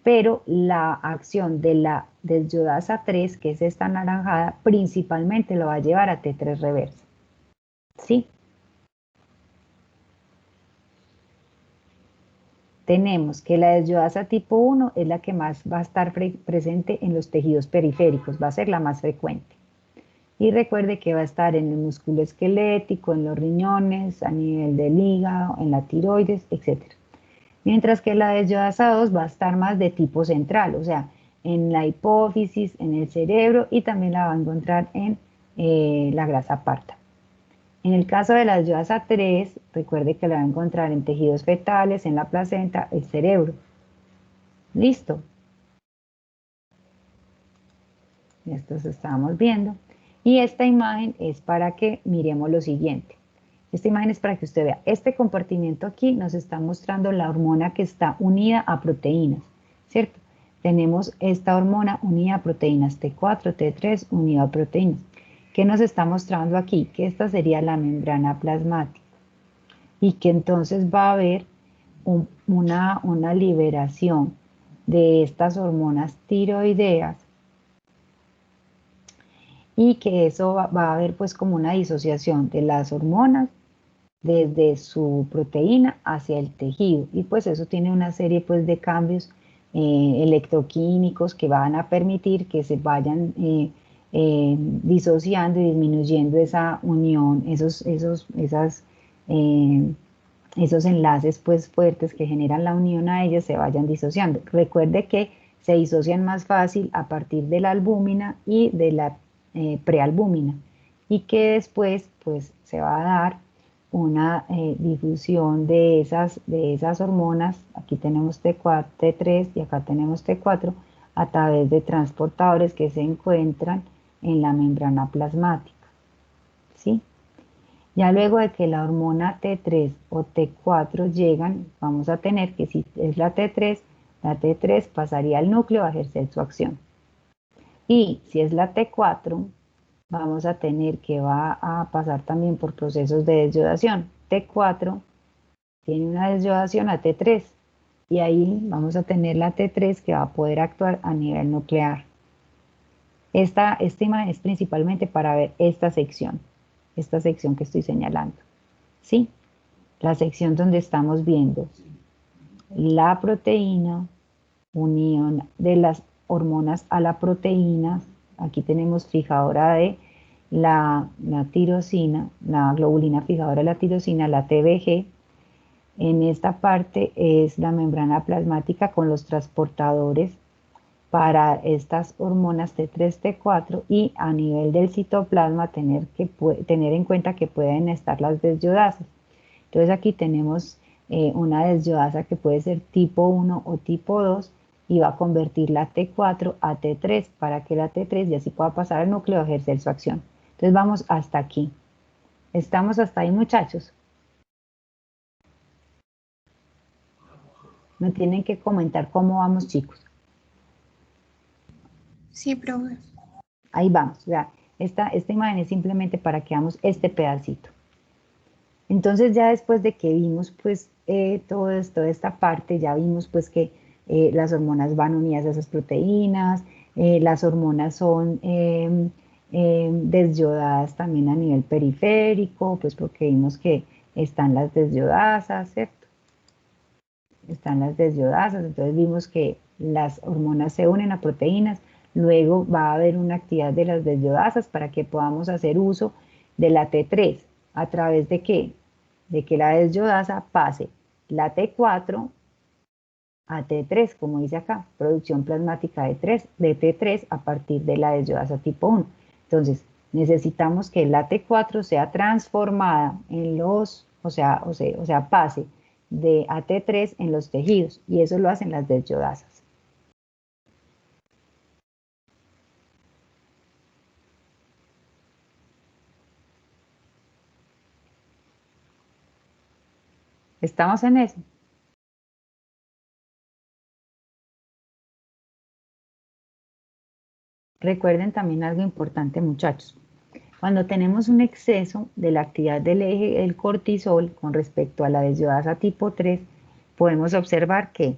Pero la acción de la desyodasa 3, que es esta anaranjada, principalmente lo va a llevar a T3 reversa. ¿Sí? Tenemos que la desyodasa tipo 1 es la que más va a estar presente en los tejidos periféricos, va a ser la más frecuente. Y recuerde que va a estar en el músculo esquelético, en los riñones, a nivel del hígado, en la tiroides, etc. Mientras que la desyodasa 2 va a estar más de tipo central, o sea, en la hipófisis, en el cerebro, y también la va a encontrar en la grasa parda. En el caso de la desyodasa 3, recuerde que la va a encontrar en tejidos fetales, en la placenta, el cerebro. ¿Listo? Esto estábamos viendo. Y esta imagen es para que miremos lo siguiente. Esta imagen es para que usted vea. Este compartimiento aquí nos está mostrando la hormona que está unida a proteínas, ¿cierto? Tenemos esta hormona unida a proteínas, T4, T3, unida a proteínas. ¿Qué nos está mostrando aquí? Que esta sería la membrana plasmática y que entonces va a haber una liberación de estas hormonas tiroideas, y que eso va a haber pues como una disociación de las hormonas desde su proteína hacia el tejido, y pues eso tiene una serie pues de cambios electroquímicos que van a permitir que se vayan disociando y disminuyendo esa unión, esos enlaces pues fuertes que generan la unión a ellas se vayan disociando. Recuerde que se disocian más fácil a partir de la albúmina y de la prealbúmina, y que después pues se va a dar una difusión de esas hormonas. Aquí tenemos T4, T3 y acá tenemos T4 a través de transportadores que se encuentran en la membrana plasmática, ¿sí? Ya luego de que la hormona T3 o T4 llegan, vamos a tener que si es la T3 pasaría al núcleo a ejercer su acción. Y si es la T4, vamos a tener que va a pasar también por procesos de desiodación. T4 tiene una desiodación a T3 y ahí vamos a tener la T3 que va a poder actuar a nivel nuclear. Esta imagen es principalmente para ver esta sección que estoy señalando. ¿Sí? La sección donde estamos viendo la proteína, unión de las hormonas a la proteína. Aquí tenemos fijadora de la tirosina, la globulina fijadora de la tirosina, la TBG. En esta parte es la membrana plasmática con los transportadores para estas hormonas T3, T4 y a nivel del citoplasma tener en cuenta que pueden estar las desyodasas. Entonces aquí tenemos una desyodasa que puede ser tipo 1 o tipo 2 y va a convertir la T4 a T3 para que la T3 ya sí pueda pasar al núcleo a ejercer su acción. Entonces vamos hasta aquí. ¿Estamos hasta ahí, muchachos? Me tienen que comentar cómo vamos, chicos. Sí, profe. Ahí vamos. O sea, esta imagen es simplemente para que hagamos este pedacito. Entonces ya después de que vimos pues toda esta parte, ya vimos pues que las hormonas van unidas a esas proteínas, las hormonas son desyodadas también a nivel periférico, pues porque vimos que están las desyodasas, ¿cierto? Están las desyodasas, entonces vimos que las hormonas se unen a proteínas, luego va a haber una actividad de las desyodasas para que podamos hacer uso de la T3, ¿a través de qué? De que la desyodasa pase la T4 a T3, como dice acá, producción plasmática de T3 a partir de la desyodasa tipo 1. Entonces, necesitamos que la T4 sea transformada en los, o sea, pase de a T3 en los tejidos, y eso lo hacen las desyodasas. ¿Estamos en eso? Recuerden también algo importante, muchachos. Cuando tenemos un exceso de la actividad del eje del cortisol con respecto a la desyodasa tipo 3, podemos observar que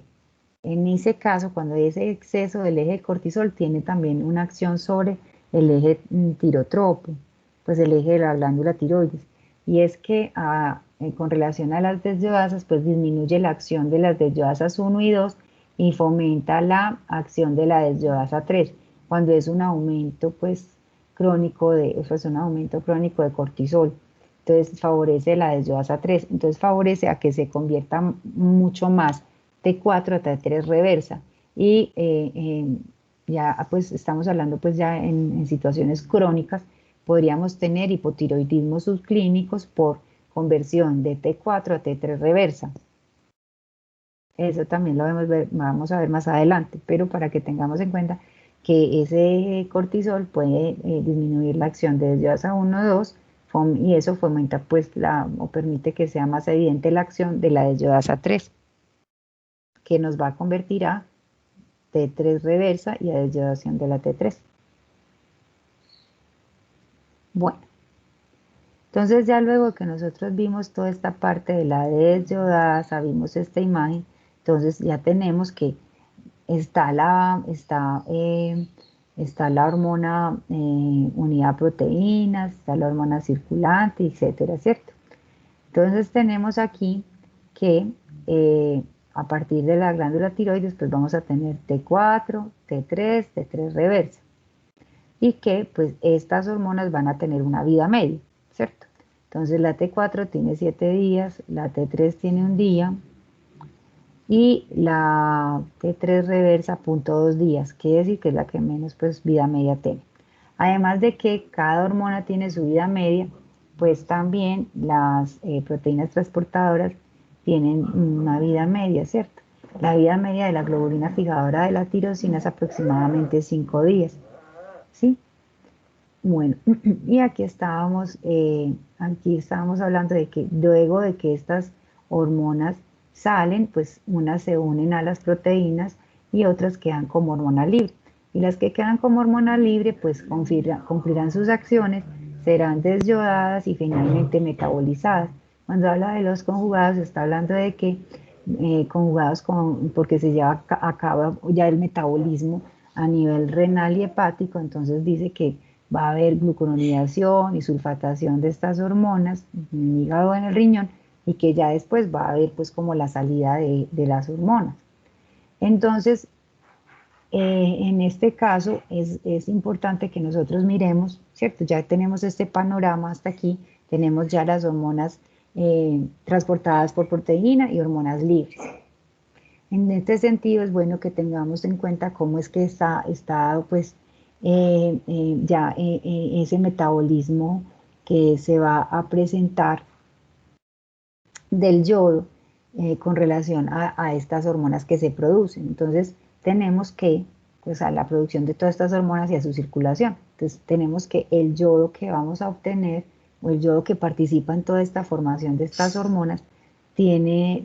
en ese caso, cuando hay ese exceso del eje del cortisol, tiene también una acción sobre el eje tirotropo, pues el eje de la glándula tiroides. Y es que con relación a las desyodasas, pues disminuye la acción de las desyodasas 1 y 2 y fomenta la acción de la desyodasa 3, cuando es un aumento pues crónico de cortisol. Entonces favorece la desyodasa 3, entonces favorece a que se convierta mucho más T4 a T3 reversa. Y ya pues estamos hablando pues ya en situaciones crónicas, podríamos tener hipotiroidismo subclínicos por conversión de T4 a T3 reversa. Eso también lo vamos a ver más adelante, pero para que tengamos en cuenta que ese cortisol puede disminuir la acción de desyodasa 1, 2, y eso fomenta pues o permite que sea más evidente la acción de la desyodasa 3, que nos va a convertir a T3 reversa y a desyodación de la T3. Bueno, entonces ya luego que nosotros vimos toda esta parte de la desyodasa, vimos esta imagen, entonces ya tenemos que está la hormona unidad a proteínas, está la hormona circulante, etcétera, ¿cierto? Entonces tenemos aquí que a partir de la glándula tiroides, pues vamos a tener T4, T3, T3 reversa. Y que pues estas hormonas van a tener una vida media, ¿cierto? Entonces la T4 tiene 7 días, la T3 tiene 1 día, y la T3 reversa 0.2 días, quiere decir que es la que menos pues vida media tiene. Además de que cada hormona tiene su vida media, pues también las proteínas transportadoras tienen una vida media, ¿cierto? La vida media de la globulina fijadora de la tirosina es aproximadamente 5 días, ¿sí? Bueno, y aquí estábamos hablando de que luego de que estas hormonas salen, pues unas se unen a las proteínas y otras quedan como hormona libre. y las que quedan como hormona libre pues cumplirán sus acciones, serán desyodadas y finalmente metabolizadas. Cuando habla de los conjugados, está hablando de que conjugados porque se lleva a cabo ya el metabolismo a nivel renal y hepático, entonces dice que va a haber glucuronidación y sulfatación de estas hormonas en el hígado o en el riñón, y que ya después va a haber pues como la salida de las hormonas. Entonces, en este caso es importante que nosotros miremos, ¿cierto? Ya tenemos este panorama hasta aquí, tenemos ya las hormonas transportadas por proteína y hormonas libres. En este sentido es bueno que tengamos en cuenta cómo es que está pues ya ese metabolismo que se va a presentar del yodo con relación a estas hormonas que se producen. Entonces tenemos que, pues a la producción de todas estas hormonas y a su circulación. Entonces tenemos que el yodo que vamos a obtener, o el yodo que participa en toda esta formación de estas hormonas, tiene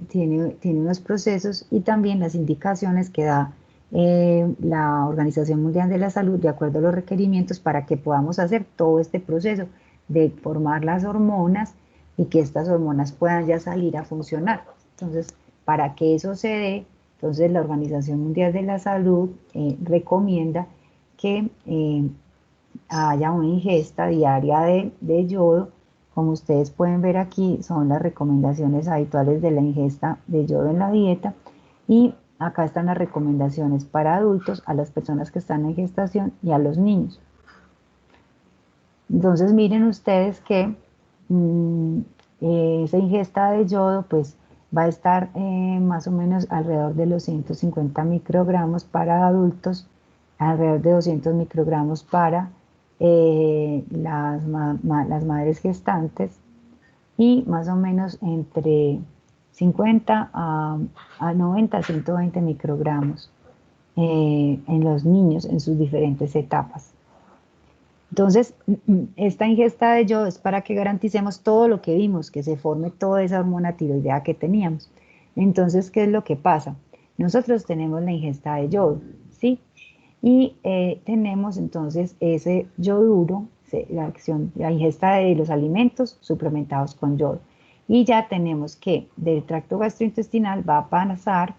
unos procesos y también las indicaciones que da la Organización Mundial de la Salud de acuerdo a los requerimientos para que podamos hacer todo este proceso de formar las hormonas y que estas hormonas puedan ya salir a funcionar. Entonces, para que eso se dé, entonces la Organización Mundial de la Salud recomienda que haya una ingesta diaria de yodo. Como ustedes pueden ver aquí, son las recomendaciones habituales de la ingesta de yodo en la dieta, y acá están las recomendaciones para adultos, a las personas que están en gestación y a los niños. Entonces miren ustedes que esa ingesta de yodo pues va a estar más o menos alrededor de los 150 microgramos para adultos, alrededor de 200 microgramos para las madres gestantes, y más o menos entre 50 a 90 a 120 microgramos en los niños en sus diferentes etapas. Entonces, esta ingesta de yodo es para que garanticemos todo lo que vimos, que se forme toda esa hormona tiroidea que teníamos. Entonces, ¿qué es lo que pasa? Nosotros tenemos la ingesta de yodo, ¿sí? Y tenemos entonces ese yoduro, la ingesta de los alimentos suplementados con yodo. Y ya tenemos que del tracto gastrointestinal va a pasar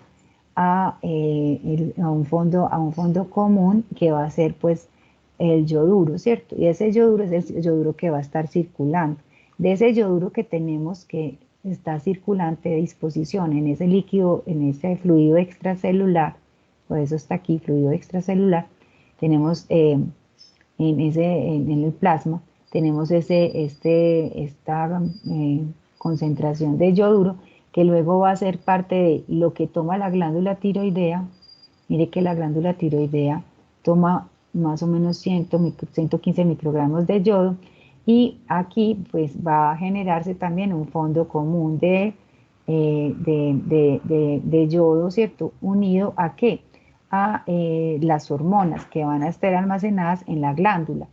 a un fondo común que va a ser pues el yoduro, ¿cierto? Y ese yoduro es el yoduro que va a estar circulando. De ese yoduro que tenemos que está circulante de disposición en ese líquido, en ese fluido extracelular, por eso está aquí, fluido extracelular, tenemos en el plasma, tenemos esta concentración de yoduro que luego va a ser parte de lo que toma la glándula tiroidea. Mire que la glándula tiroidea toma más o menos 115 microgramos de yodo, y aquí pues va a generarse también un fondo común de yodo, ¿cierto? Unido ¿a qué? A las hormonas que van a estar almacenadas en la glándula.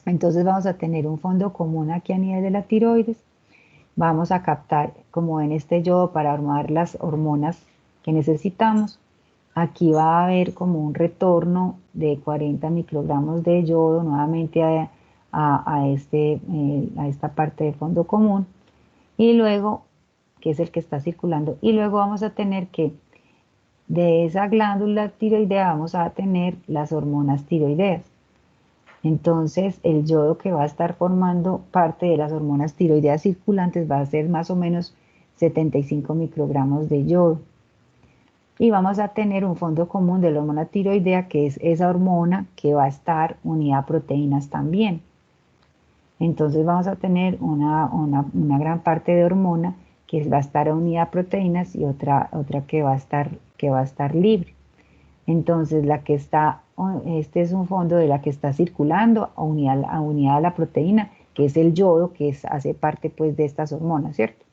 Entonces vamos a tener un fondo común aquí a nivel de la tiroides. Vamos a captar, como ven, este yodo para armar las hormonas que necesitamos. Aquí va a haber como un retorno de 40 microgramos de yodo nuevamente a esta parte de fondo común, y luego, que es el que está circulando, y luego vamos a tener que de esa glándula tiroidea vamos a tener las hormonas tiroideas. Entonces el yodo que va a estar formando parte de las hormonas tiroideas circulantes va a ser más o menos 75 microgramos de yodo. Y vamos a tener un fondo común de la hormona tiroidea, que es esa hormona que va a estar unida a proteínas también. Entonces vamos a tener una gran parte de hormona que va a estar unida a proteínas y otra que va a estar libre. Entonces este es un fondo de la que está circulando unida a la proteína, que es el yodo, que hace parte pues de estas hormonas, ¿cierto?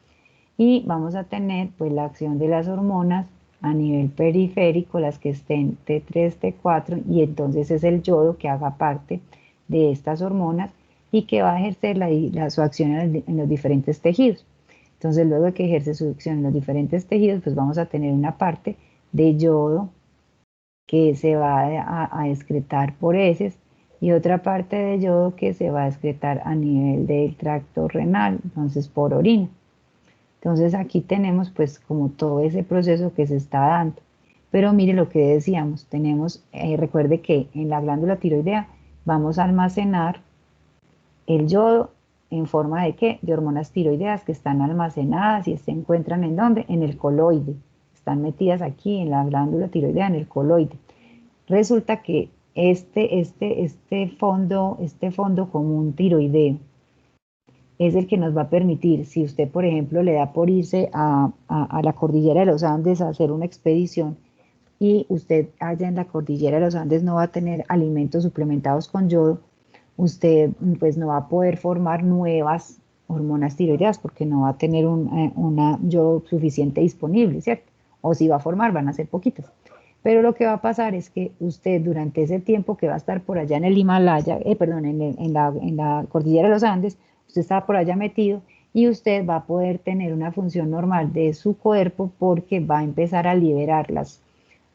Y vamos a tener pues la acción de las hormonas a nivel periférico, las que estén T3, T4, y entonces es el yodo que haga parte de estas hormonas y que va a ejercer su acción en los diferentes tejidos. Entonces luego de que ejerce su acción en los diferentes tejidos, pues vamos a tener una parte de yodo que se va a excretar por heces y otra parte de yodo que se va a excretar a nivel del tracto renal, entonces por orina. Entonces aquí tenemos pues como todo ese proceso que se está dando. Pero mire lo que decíamos, tenemos, recuerde que en la glándula tiroidea vamos a almacenar el yodo en forma de ¿qué? De hormonas tiroideas que están almacenadas y se encuentran ¿en dónde? En el coloide. Están metidas aquí en la glándula tiroidea, en el coloide. Resulta que este fondo común tiroideo es el que nos va a permitir, si usted, por ejemplo, le da por irse a la cordillera de los Andes a hacer una expedición y usted allá en la cordillera de los Andes no va a tener alimentos suplementados con yodo, usted pues no va a poder formar nuevas hormonas tiroideas porque no va a tener una yodo suficiente disponible, ¿cierto? O si va a formar, van a ser poquitas. Pero lo que va a pasar es que usted durante ese tiempo que va a estar por allá en el Himalaya, en la cordillera de los Andes, usted está por allá metido y usted va a poder tener una función normal de su cuerpo porque va a empezar a liberar las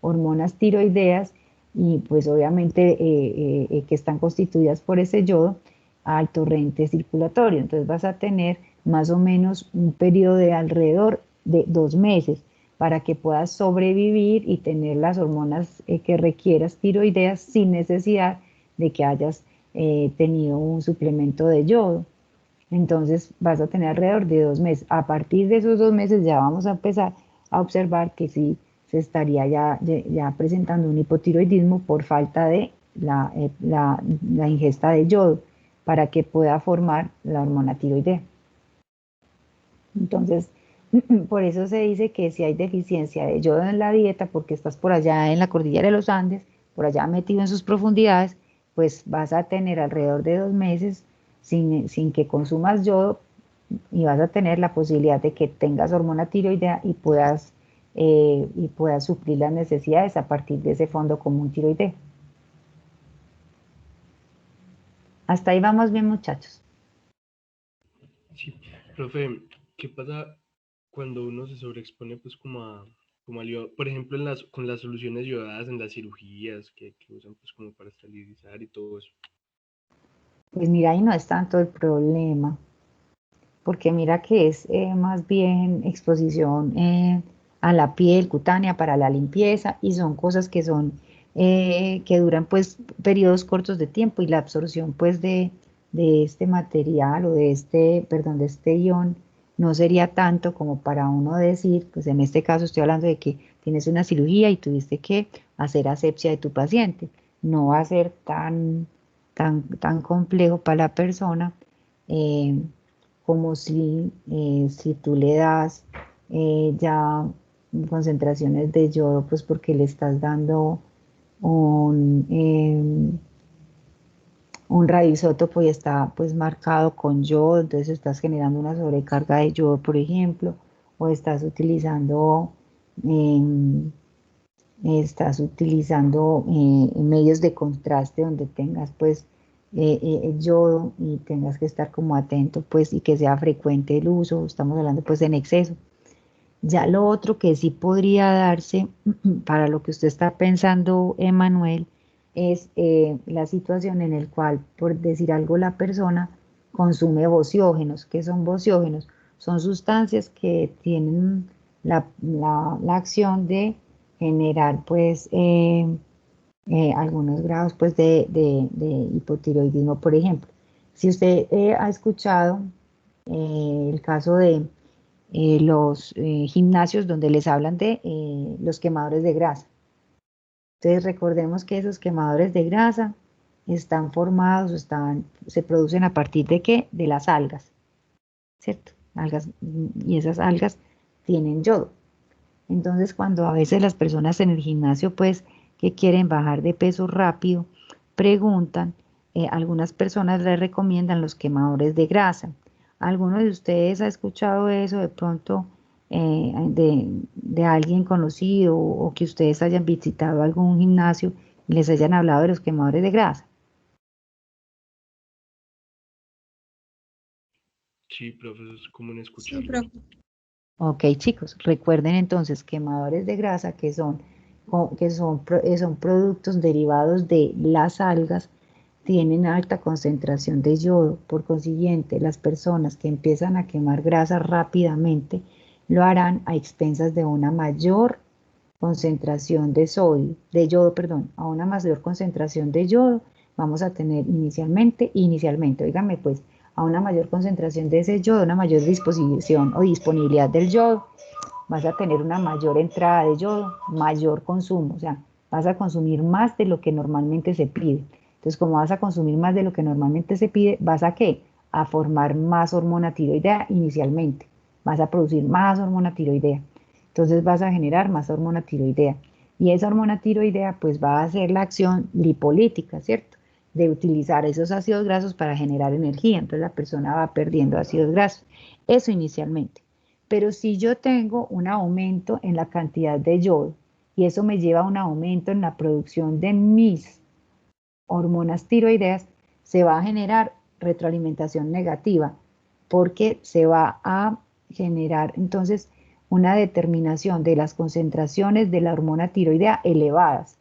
hormonas tiroideas y pues obviamente que están constituidas por ese yodo al torrente circulatorio. Entonces vas a tener más o menos un periodo de alrededor de 2 meses para que puedas sobrevivir y tener las hormonas que requieras tiroideas sin necesidad de que hayas tenido un suplemento de yodo. Entonces vas a tener alrededor de 2 meses. A partir de esos 2 meses ya vamos a empezar a observar que sí se estaría ya presentando un hipotiroidismo por falta de la ingesta de yodo para que pueda formar la hormona tiroidea. Entonces, por eso se dice que si hay deficiencia de yodo en la dieta, porque estás por allá en la cordillera de los Andes, por allá metido en sus profundidades, pues vas a tener alrededor de 2 meses sin que consumas yodo y vas a tener la posibilidad de que tengas hormona tiroidea y puedas suplir las necesidades a partir de ese fondo común tiroideo. Hasta ahí vamos bien, muchachos. Sí, profe, ¿qué pasa cuando uno se sobreexpone pues como al yodo? Por ejemplo, con las soluciones yodadas en las cirugías que usan pues como para estabilizar y todo eso? Pues mira, ahí no es tanto el problema, porque mira que es más bien exposición a la piel cutánea para la limpieza y son cosas que que duran pues periodos cortos de tiempo y la absorción pues de este material o de de este ion no sería tanto como para uno decir, pues en este caso estoy hablando de que tienes una cirugía y tuviste que hacer asepsia de tu paciente. No va a ser tan complejo para la persona como si tú le das ya concentraciones de yodo, pues porque le estás dando un radioisótopo y está pues marcado con yodo, entonces estás generando una sobrecarga de yodo, por ejemplo, o estás utilizando medios de contraste donde tengas pues yodo y tengas que estar como atento pues y que sea frecuente el uso, estamos hablando pues en exceso. Ya lo otro que sí podría darse para lo que usted está pensando, Emanuel, es la situación en la cual, por decir algo, la persona consume bociógenos. ¿Qué son bociógenos? Son sustancias que tienen la acción de generar pues algunos grados pues de hipotiroidismo, por ejemplo. Si usted ha escuchado el caso de los gimnasios donde les hablan de los quemadores de grasa. Entonces recordemos que esos quemadores de grasa están formados, se producen a partir de ¿qué? De las algas, ¿cierto? Algas, y esas algas tienen yodo. Entonces cuando a veces las personas en el gimnasio pues que quieren bajar de peso rápido, preguntan, algunas personas les recomiendan los quemadores de grasa. ¿Alguno de ustedes ha escuchado eso de pronto de alguien conocido o que ustedes hayan visitado algún gimnasio y les hayan hablado de los quemadores de grasa? Sí, profe, es común Sí, escucharlo. profe. Ok, chicos, recuerden entonces quemadores de grasa que son que son productos derivados de las algas, tienen alta concentración de yodo. Por consiguiente, las personas que empiezan a quemar grasa rápidamente lo harán a expensas de una mayor concentración de sodio, de yodo, perdón, a una mayor concentración de yodo. Vamos a tener inicialmente, oígame pues, a una mayor concentración de ese yodo, una mayor disposición o disponibilidad del yodo, vas a tener una mayor entrada de yodo, mayor consumo, o sea, vas a consumir más de lo que normalmente se pide. Entonces, como vas a consumir más de lo que normalmente se pide, ¿vas a qué? A formar más hormona tiroidea inicialmente. Vas a producir más hormona tiroidea. Entonces vas a generar más hormona tiroidea. Y esa hormona tiroidea pues va a hacer la acción lipolítica, ¿cierto? De utilizar esos ácidos grasos para generar energía. Entonces la persona va perdiendo ácidos grasos. Eso inicialmente. Pero si yo tengo un aumento en la cantidad de yodo y eso me lleva a un aumento en la producción de mis hormonas tiroideas, se va a generar retroalimentación negativa porque se va a generar entonces una determinación de las concentraciones de la hormona tiroidea elevadas.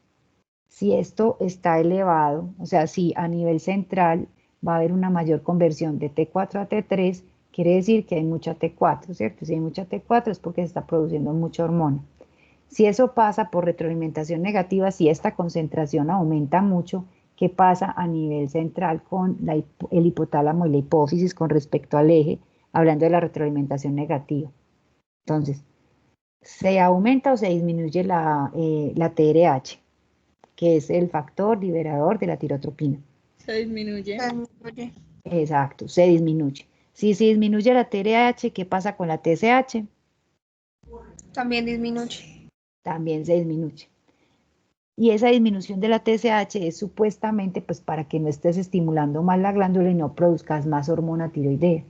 Si esto está elevado, o sea, si a nivel central va a haber una mayor conversión de T4 a T3, quiere decir que hay mucha T4, ¿cierto? Si hay mucha T4 es porque se está produciendo mucha hormona. Si eso pasa por retroalimentación negativa, si esta concentración aumenta mucho, ¿qué pasa a nivel central con el hipotálamo y la hipófisis con respecto al eje, hablando de la retroalimentación negativa? Entonces, ¿se aumenta o se disminuye la TRH, que es el factor liberador de la tirotropina? Se disminuye. Exacto, se disminuye. Si se disminuye la TRH, ¿qué pasa con la TSH? También disminuye. También se disminuye. Y esa disminución de la TSH es supuestamente pues para que no estés estimulando más la glándula y no produzcas más hormona tiroidea.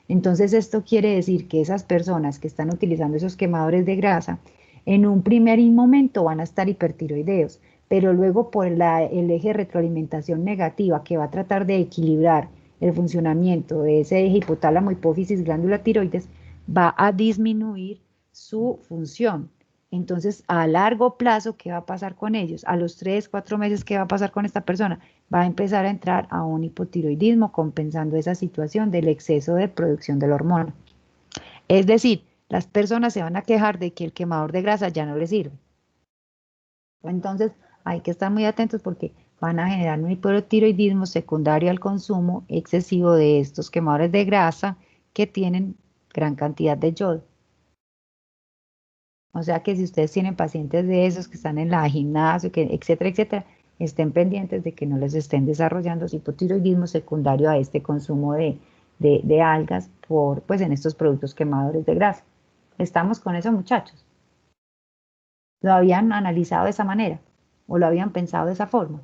Entonces esto quiere decir que esas personas que están utilizando esos quemadores de grasa, en un primer momento van a estar hipertiroideos, pero luego por el eje de retroalimentación negativa que va a tratar de equilibrar el funcionamiento de ese eje hipotálamo, hipófisis, glándula tiroides, va a disminuir su función. Entonces, a largo plazo, ¿qué va a pasar con ellos? A los 3, 4 meses, ¿qué va a pasar con esta persona? Va a empezar a entrar a un hipotiroidismo compensando esa situación del exceso de producción de la hormona. Es decir, las personas se van a quejar de que el quemador de grasa ya no les sirve. Entonces, hay que estar muy atentos porque van a generar un hipotiroidismo secundario al consumo excesivo de estos quemadores de grasa que tienen gran cantidad de yodo. O sea que si ustedes tienen pacientes de esos que están en la gimnasio, etcétera, etcétera, estén pendientes de que no les estén desarrollando hipotiroidismo secundario a este consumo de algas pues en estos productos quemadores de grasa. ¿Estamos con eso, muchachos? ¿Lo habían analizado de esa manera? ¿O lo habían pensado de esa forma?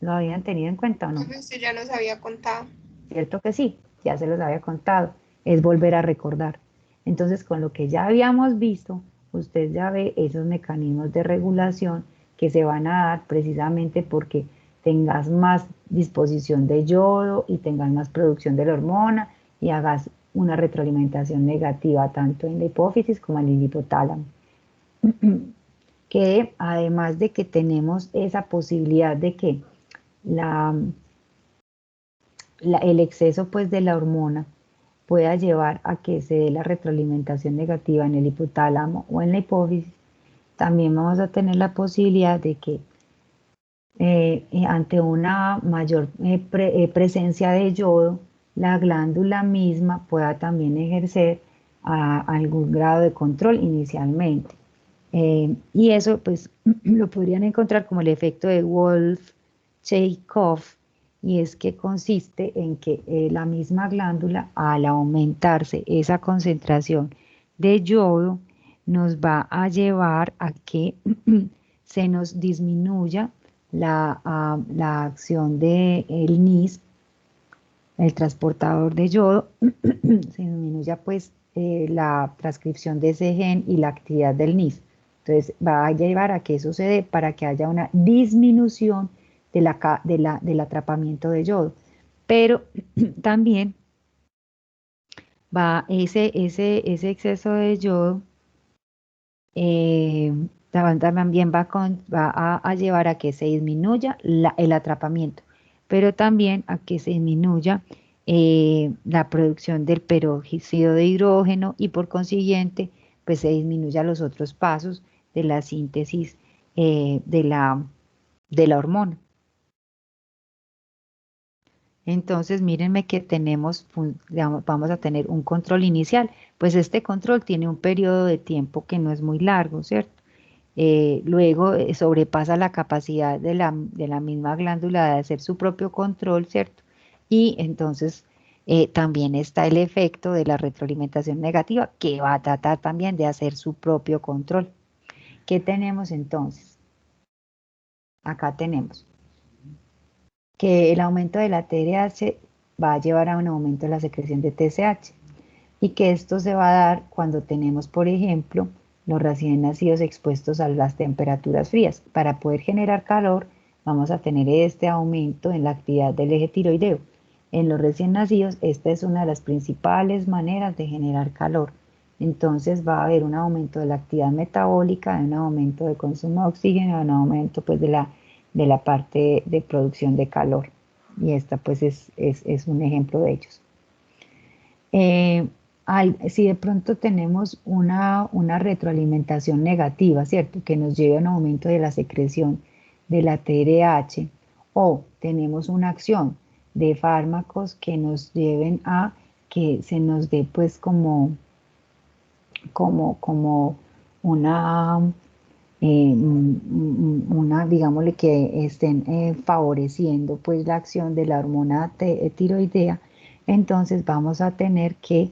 ¿Lo habían tenido en cuenta o no? Usted ya nos había contado. Cierto que sí, ya se los había contado. Es volver a recordar. Entonces, con lo que ya habíamos visto, usted ya ve esos mecanismos de regulación que se van a dar precisamente porque tengas más disposición de yodo y tengas más producción de la hormona y hagas una retroalimentación negativa tanto en la hipófisis como en el hipotálamo. Que además de que tenemos esa posibilidad de que el exceso pues de la hormona pueda llevar a que se dé la retroalimentación negativa en el hipotálamo o en la hipófisis, también vamos a tener la posibilidad de que ante una mayor presencia de yodo, la glándula misma pueda también ejercer algún grado de control inicialmente. Y eso pues lo podrían encontrar como el efecto de Wolff-Chaikoff, y es que consiste en que la misma glándula, al aumentarse esa concentración de yodo, nos va a llevar a que se nos disminuya la acción del NIS, el transportador de yodo, se disminuya pues la transcripción de ese gen y la actividad del NIS. Entonces va a llevar a que eso se dé para que haya una disminución del atrapamiento de yodo. Pero también va ese exceso de yodo también va a llevar a que se disminuya el atrapamiento, pero también a que se disminuya la producción del peróxido de hidrógeno y por consiguiente pues se disminuya los otros pasos de la síntesis de la hormona. Entonces, mírenme que vamos a tener un control inicial, pues este control tiene un periodo de tiempo que no es muy largo, ¿cierto? Luego sobrepasa la capacidad de la misma glándula de hacer su propio control, ¿cierto? Y entonces también está el efecto de la retroalimentación negativa, que va a tratar también de hacer su propio control. ¿Qué tenemos entonces? Acá tenemos que el aumento de la TRH va a llevar a un aumento de la secreción de TSH y que esto se va a dar cuando tenemos, por ejemplo, los recién nacidos expuestos a las temperaturas frías. Para poder generar calor, vamos a tener este aumento en la actividad del eje tiroideo. En los recién nacidos, esta es una de las principales maneras de generar calor. Entonces va a haber un aumento de la actividad metabólica, un aumento de consumo de oxígeno, un aumento pues de la parte de producción de calor. Y esta pues es un ejemplo de ellos. Si de pronto tenemos una retroalimentación negativa, ¿cierto? Que nos lleve a un aumento de la secreción de la TRH, o tenemos una acción de fármacos que nos lleven a que se nos dé pues como digámosle que estén favoreciendo pues la acción de la hormona tiroidea, entonces vamos a tener que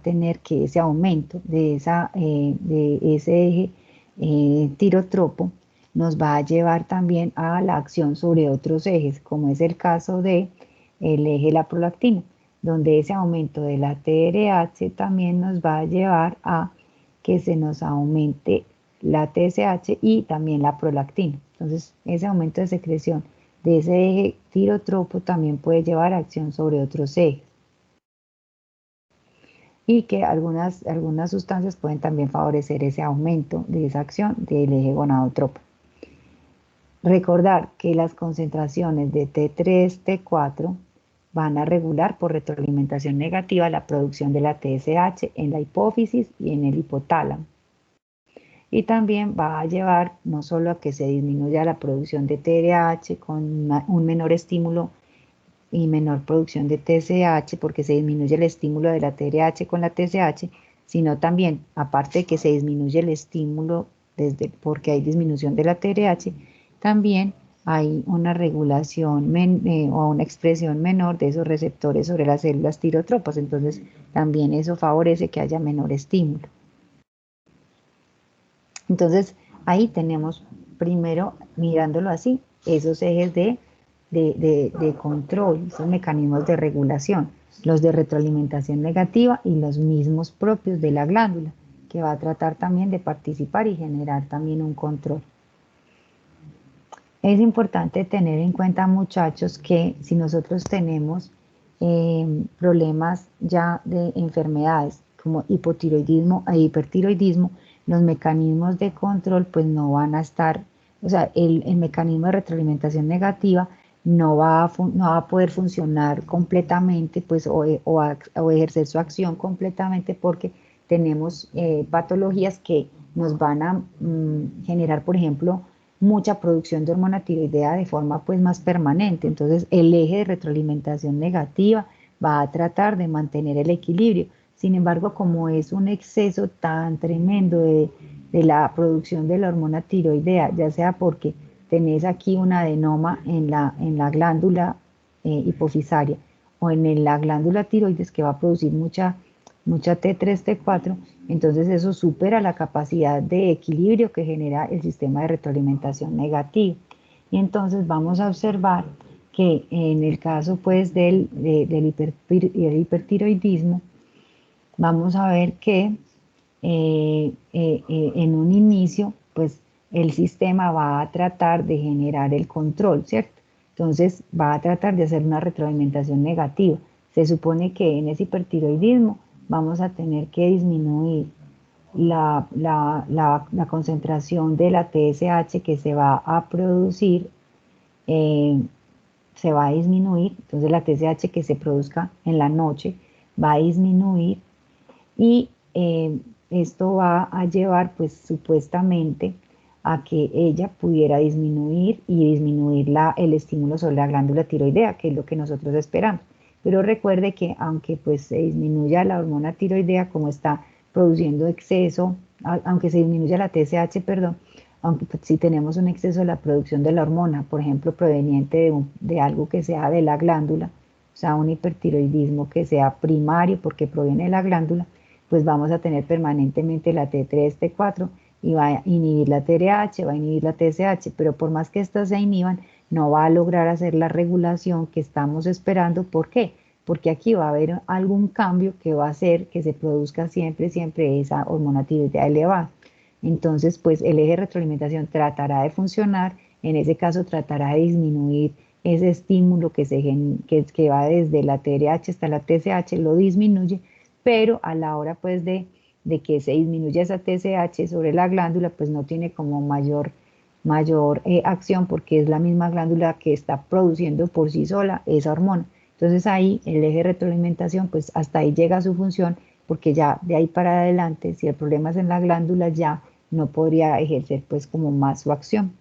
tener que ese aumento de ese eje tirotropo nos va a llevar también a la acción sobre otros ejes, como es el caso de el eje de la prolactina, donde ese aumento de la TRH también nos va a llevar a que se nos aumente la TSH y también la prolactina. Entonces, ese aumento de secreción de ese eje tirotropo también puede llevar a acción sobre otros ejes. Y que algunas sustancias pueden también favorecer ese aumento de esa acción del eje gonadotropo. Recordar que las concentraciones de T3, T4 van a regular por retroalimentación negativa la producción de la TSH en la hipófisis y en el hipotálamo. Y también va a llevar no solo a que se disminuya la producción de TRH con un menor estímulo y menor producción de TSH, porque se disminuye el estímulo de la TRH con la TSH, sino también, aparte de que se disminuye el estímulo porque hay disminución de la TRH, también hay una regulación o una expresión menor de esos receptores sobre las células tirotropas, entonces también eso favorece que haya menor estímulo. Entonces ahí tenemos primero, mirándolo así, esos ejes de control, esos mecanismos de regulación, los de retroalimentación negativa y los mismos propios de la glándula, que va a tratar también de participar y generar también un control. Es importante tener en cuenta, muchachos, que si nosotros tenemos problemas ya de enfermedades como hipotiroidismo e hipertiroidismo, los mecanismos de control pues no van a estar, o sea, el mecanismo de retroalimentación negativa no va a poder funcionar completamente pues, o ejercer su acción completamente porque tenemos patologías que nos van a generar, por ejemplo, mucha producción de hormona tiroidea de forma pues más permanente. Entonces el eje de retroalimentación negativa va a tratar de mantener el equilibrio. Sin embargo, como es un exceso tan tremendo de la producción de la hormona tiroidea, ya sea porque tenés aquí un adenoma en la glándula hipofisaria o en la glándula tiroides que va a producir mucha T3, T4, entonces eso supera la capacidad de equilibrio que genera el sistema de retroalimentación negativa. Y entonces vamos a observar que en el caso pues del hipertiroidismo, vamos a ver que en un inicio pues el sistema va a tratar de generar el control, ¿cierto? Entonces va a tratar de hacer una retroalimentación negativa. Se supone que en ese hipertiroidismo vamos a tener que disminuir la concentración de la TSH que se va a producir eh, se va a disminuir, entonces la TSH que se produzca en la noche va a disminuir y esto va a llevar pues supuestamente a que ella pudiera disminuir y disminuir el estímulo sobre la glándula tiroidea, que es lo que nosotros esperamos. Pero recuerde que aunque pues se disminuya la hormona tiroidea como está produciendo exceso, aunque se disminuya la TSH, perdón, aunque pues, si tenemos un exceso de la producción de la hormona, por ejemplo, proveniente de algo que sea de la glándula, o sea, un hipertiroidismo que sea primario porque proviene de la glándula, pues vamos a tener permanentemente la T3, T4 y va a inhibir la TRH, va a inhibir la TSH, pero por más que estas se inhiban, no va a lograr hacer la regulación que estamos esperando. ¿Por qué? Porque aquí va a haber algún cambio que va a hacer que se produzca siempre esa hormona tiroidea elevada. Entonces, pues el eje de retroalimentación tratará de funcionar, en ese caso tratará de disminuir ese estímulo que va desde la TRH hasta la TSH, lo disminuye, pero a la hora pues de que se disminuya esa TSH sobre la glándula, pues no tiene como mayor acción porque es la misma glándula que está produciendo por sí sola esa hormona. Entonces ahí el eje de retroalimentación, pues hasta ahí llega su función, porque ya de ahí para adelante, si el problema es en la glándula, ya no podría ejercer pues como más su acción.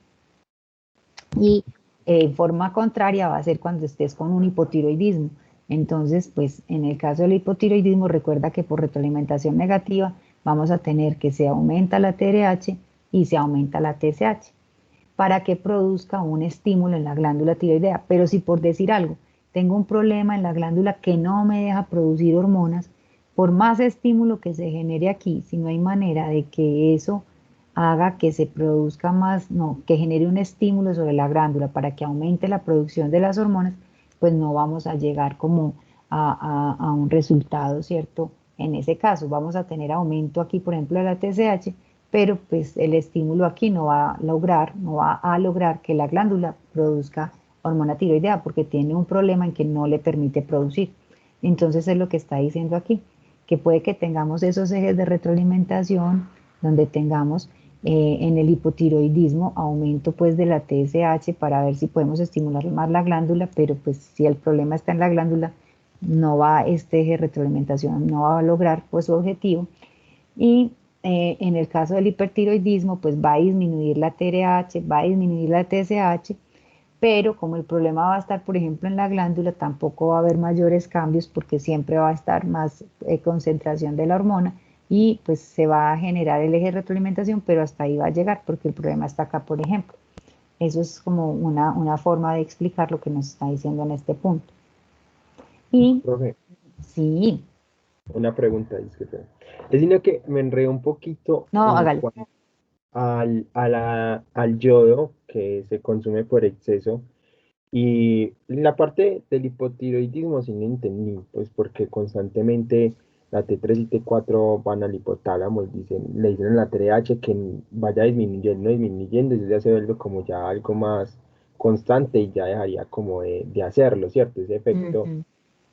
Y en forma contraria va a ser cuando estés con un hipotiroidismo. Entonces, pues en el caso del hipotiroidismo, recuerda que por retroalimentación negativa vamos a tener que se aumenta la TRH y se aumenta la TSH para que produzca un estímulo en la glándula tiroidea. Pero si por decir algo, tengo un problema en la glándula que no me deja producir hormonas, por más estímulo que se genere aquí, si no hay manera de que eso haga que se produzca más, no, que genere un estímulo sobre la glándula para que aumente la producción de las hormonas, pues no vamos a llegar como a un resultado, ¿cierto? En ese caso vamos a tener aumento aquí, por ejemplo, de la TSH, pero pues el estímulo aquí no va a lograr que la glándula produzca hormona tiroidea porque tiene un problema en que no le permite producir. Entonces es lo que está diciendo aquí, que puede que tengamos esos ejes de retroalimentación donde tengamos en el hipotiroidismo aumento pues de la TSH para ver si podemos estimular más la glándula, pero pues si el problema está en la glándula, no va este eje de retroalimentación, no va a lograr pues su objetivo. Y en el caso del hipertiroidismo, pues va a disminuir la TRH, va a disminuir la TSH, pero como el problema va a estar, por ejemplo, en la glándula, tampoco va a haber mayores cambios porque siempre va a estar más concentración de la hormona y pues se va a generar el eje de retroalimentación, pero hasta ahí va a llegar porque el problema está acá, por ejemplo. Eso es como una forma de explicar lo que nos está diciendo en este punto. Y Profe, sí, una pregunta, disculpe. Es sino que me enredé un poquito no, en hágale. cuanto al yodo que se consume por exceso. Y la parte del hipotiroidismo sí no entendí, pues porque constantemente la T3 y T4 van al hipotálamo y le dicen a la TRH que vaya disminuyendo, y eso ya se vuelve como ya algo más constante y ya dejaría como de hacerlo, ¿cierto? Ese efecto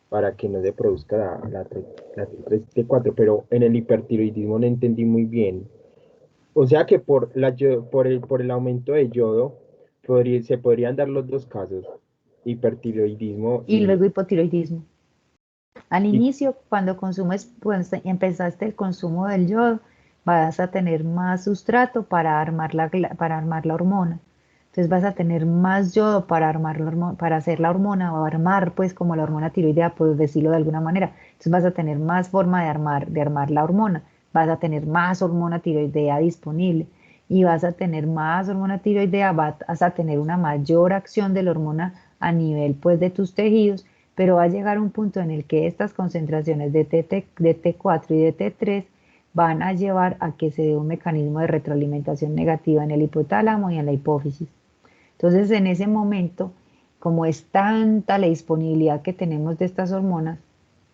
para que no se produzca la T3 y T4, pero en el hipertiroidismo no entendí muy bien. O sea que por el aumento de yodo se podrían dar los dos casos, hipertiroidismo Y luego hipotiroidismo. Al y inicio, cuando consumes, pues empezaste el consumo del yodo, vas a tener más sustrato para armar para armar la hormona. Entonces vas a tener más yodo para armar para hacer la hormona o armar pues como la hormona tiroidea, por decirlo de alguna manera. Entonces vas a tener más forma de armar la hormona, vas a tener más hormona tiroidea disponible y vas a tener más hormona tiroidea, vas a tener una mayor acción de la hormona a nivel pues de tus tejidos, pero va a llegar un punto en el que estas concentraciones de T4 y de T3 van a llevar a que se dé un mecanismo de retroalimentación negativa en el hipotálamo y en la hipófisis. Entonces, en ese momento, como es tanta la disponibilidad que tenemos de estas hormonas,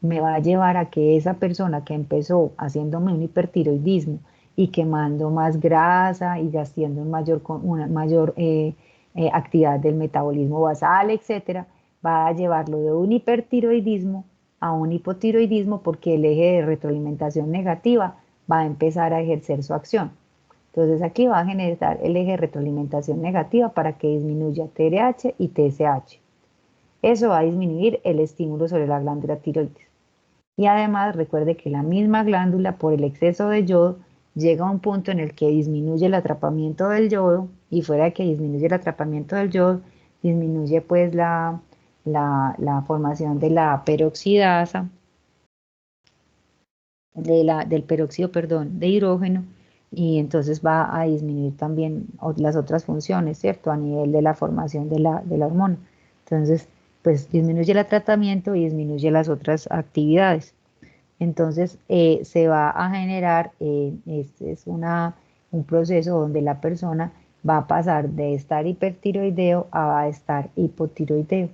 me va a llevar a que esa persona que empezó haciéndome un hipertiroidismo y quemando más grasa y gastando una mayor actividad del metabolismo basal, etcétera, va a llevarlo de un hipertiroidismo a un hipotiroidismo porque el eje de retroalimentación negativa va a empezar a ejercer su acción. Entonces aquí va a generar el eje de retroalimentación negativa para que disminuya TRH y TSH. Eso va a disminuir el estímulo sobre la glándula tiroides. Y además recuerde que la misma glándula, por el exceso de yodo, llega a un punto en el que disminuye el atrapamiento del yodo, y fuera de que disminuye el atrapamiento del yodo, disminuye pues la formación de la peroxidasa, del peróxido, perdón, de hidrógeno, y entonces va a disminuir también las otras funciones, ¿cierto? A nivel de la formación de la hormona. Entonces, pues disminuye el tratamiento y disminuye las otras actividades. Entonces, se va a generar, este es un proceso donde la persona va a pasar de estar hipertiroideo a estar hipotiroideo,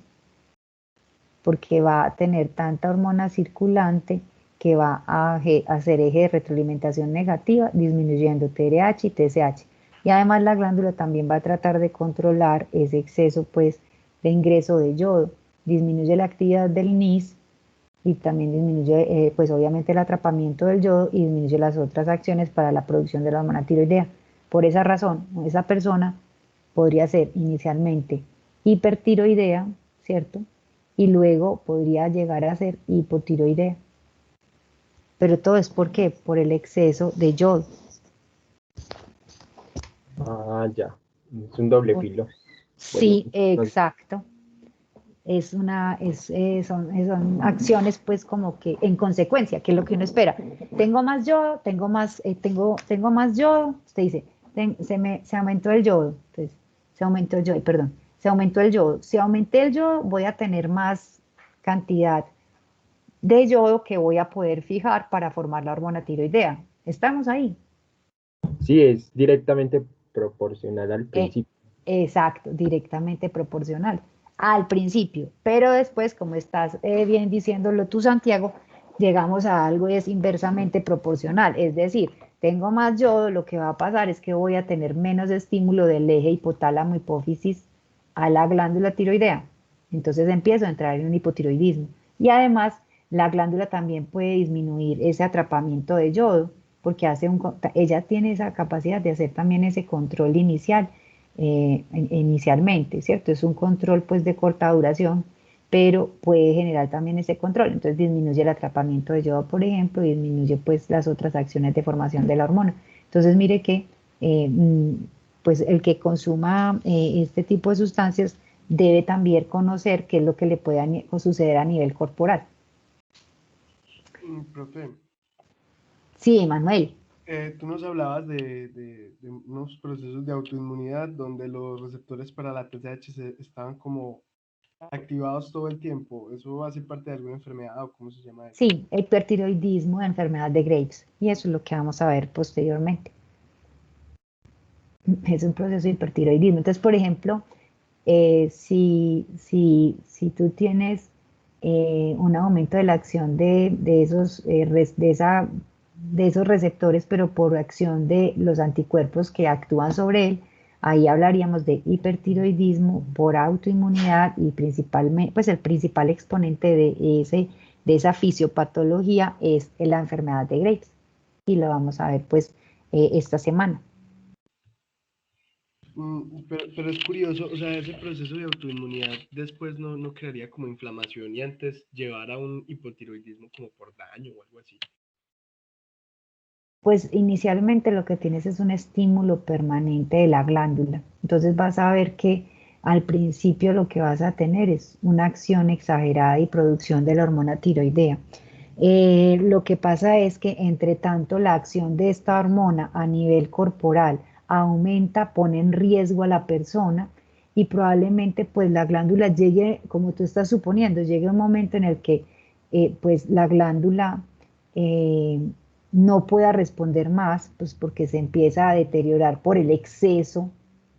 porque va a tener tanta hormona circulante que va a hacer eje de retroalimentación negativa, disminuyendo TRH y TSH. Y además la glándula también va a tratar de controlar ese exceso pues, de ingreso de yodo. Disminuye la actividad del NIS y también disminuye pues obviamente el atrapamiento del yodo y disminuye las otras acciones para la producción de la hormona tiroidea. Por esa razón, esa persona podría ser inicialmente hipertiroidea, ¿cierto? Y luego podría llegar a ser hipotiroidea. Pero todo es por ¿qué? Por el exceso de yodo. Ah, ya. Es un doble filo. Sí, Bueno, exacto. Son acciones pues como que en consecuencia, que es lo que uno espera. Tengo más yodo, tengo más yodo, usted dice, se aumentó el yodo, entonces se aumentó el yodo, perdón, se aumentó el yodo. Si aumenté el yodo, voy a tener más cantidad de yodo que voy a poder fijar para formar la hormona tiroidea. ¿Estamos ahí? sí, es directamente proporcional al principio. Exacto, directamente proporcional al principio, pero después, como estás bien diciéndolo tú, Santiago, llegamos a algo y es inversamente proporcional, es decir, tengo más yodo, lo que va a pasar es que voy a tener menos estímulo del eje hipotálamo hipófisis a la glándula tiroidea, entonces empiezo a entrar en un hipotiroidismo y además la glándula también puede disminuir ese atrapamiento de yodo porque ella tiene esa capacidad de hacer también ese control inicial inicialmente, ¿cierto? Es un control pues de corta duración, pero puede generar también ese control. Entonces disminuye el atrapamiento de yodo, por ejemplo, y disminuye pues las otras acciones de formación de la hormona. Entonces mire que pues el que consuma este tipo de sustancias debe también conocer qué es lo que le puede suceder a nivel corporal. Profe. Sí, Manuel. Tú nos hablabas de unos procesos de autoinmunidad donde los receptores para la TSH estaban como activados todo el tiempo. ¿Eso hace parte de alguna enfermedad o cómo se llama eso? Sí, el hipertiroidismo, enfermedad de Graves, y eso es lo que vamos a ver posteriormente. Es un proceso de hipertiroidismo. Entonces, por ejemplo, si tú tienes un aumento de la acción de esos receptores, pero por acción de los anticuerpos que actúan sobre él, ahí hablaríamos de hipertiroidismo por autoinmunidad y principalmente, pues el principal exponente de esa fisiopatología es la enfermedad de Graves. Y lo vamos a ver pues esta semana. Pero es curioso, o sea, ese proceso de autoinmunidad después no crearía como inflamación y antes llevar a un hipotiroidismo como por daño o algo así. Pues inicialmente lo que tienes es un estímulo permanente de la glándula. Entonces vas a ver que al principio lo que vas a tener es una acción exagerada y producción de la hormona tiroidea. Lo que pasa es que entre tanto la acción de esta hormona a nivel corporal aumenta, pone en riesgo a la persona y probablemente pues la glándula llegue, como tú estás suponiendo, llegue un momento en el que pues la glándula no pueda responder más, pues porque se empieza a deteriorar por el exceso,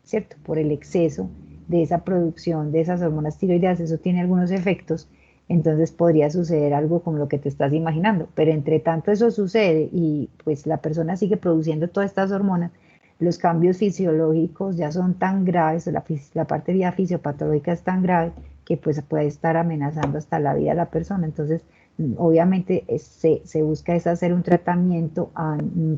¿cierto? Por el exceso de esa producción de esas hormonas tiroideas, eso tiene algunos efectos, entonces podría suceder algo como lo que te estás imaginando, pero entre tanto eso sucede y pues la persona sigue produciendo todas estas hormonas, los cambios fisiológicos ya son tan graves, la parte ya fisiopatológica es tan grave que pues puede estar amenazando hasta la vida de la persona, entonces obviamente se busca es hacer un tratamiento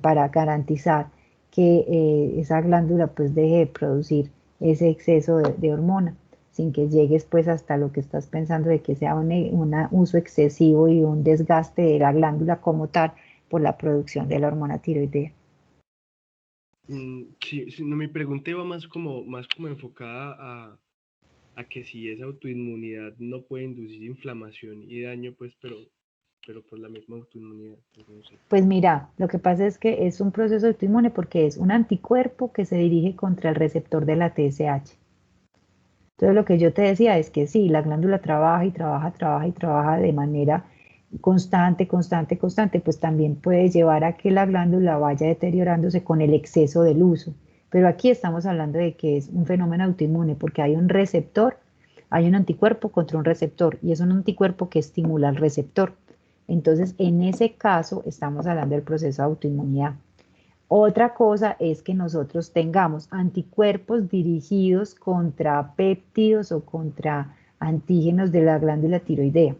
para garantizar que esa glándula pues deje de producir ese exceso de hormona, sin que llegues pues hasta lo que estás pensando de que sea un uso excesivo y un desgaste de la glándula como tal por la producción de la hormona tiroidea. Sí, sí, no, mi pregunta iba más como enfocada a que si esa autoinmunidad no puede inducir inflamación y daño, pues, pero por la misma autoinmunidad, pues no sé. Pues mira, lo que pasa es que es un proceso autoinmune porque es un anticuerpo que se dirige contra el receptor de la TSH. Entonces lo que yo te decía es que sí, la glándula trabaja y trabaja, trabaja y trabaja de manera constante, constante, constante, pues también puede llevar a que la glándula vaya deteriorándose con el exceso del uso. Pero aquí estamos hablando de que es un fenómeno autoinmune porque hay un receptor, hay un anticuerpo contra un receptor y es un anticuerpo que estimula al receptor. Entonces, en ese caso, estamos hablando del proceso de autoinmunidad. Otra cosa es que nosotros tengamos anticuerpos dirigidos contra péptidos o contra antígenos de la glándula tiroidea.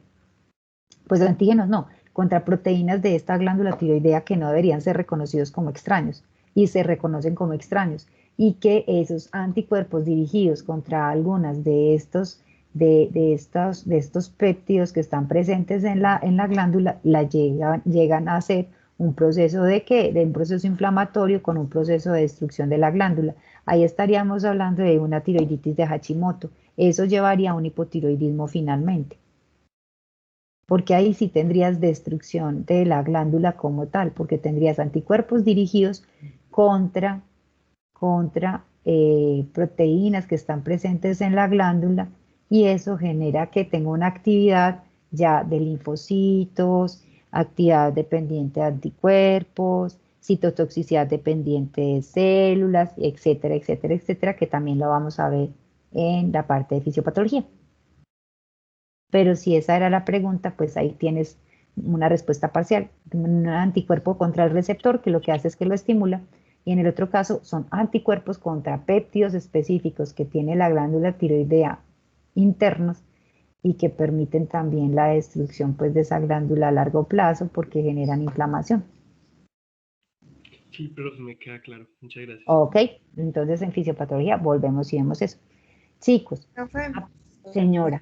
Pues antígenos no, contra proteínas de esta glándula tiroidea que no deberían ser reconocidos como extraños y se reconocen como extraños. Y que esos anticuerpos dirigidos contra algunas de estos péptidos que están presentes en la glándula llegan a ser un proceso de un proceso inflamatorio con un proceso de destrucción de la glándula. Ahí estaríamos hablando de una tiroiditis de Hashimoto. Eso llevaría a un hipotiroidismo finalmente. Porque ahí sí tendrías destrucción de la glándula como tal, porque tendrías anticuerpos dirigidos contra proteínas que están presentes en la glándula y eso genera que tenga una actividad ya de linfocitos, actividad dependiente de anticuerpos, citotoxicidad dependiente de células, etcétera, etcétera, etcétera, que también lo vamos a ver en la parte de fisiopatología. Pero si esa era la pregunta, pues ahí tienes una respuesta parcial, un anticuerpo contra el receptor que lo que hace es que lo estimula, y en el otro caso son anticuerpos contra péptidos específicos que tiene la glándula tiroidea internos y que permiten también la destrucción pues de esa glándula a largo plazo porque generan inflamación. Sí, pero me queda claro. Muchas gracias. Ok, entonces en fisiopatología volvemos y vemos eso. Chicos, Profe, señora.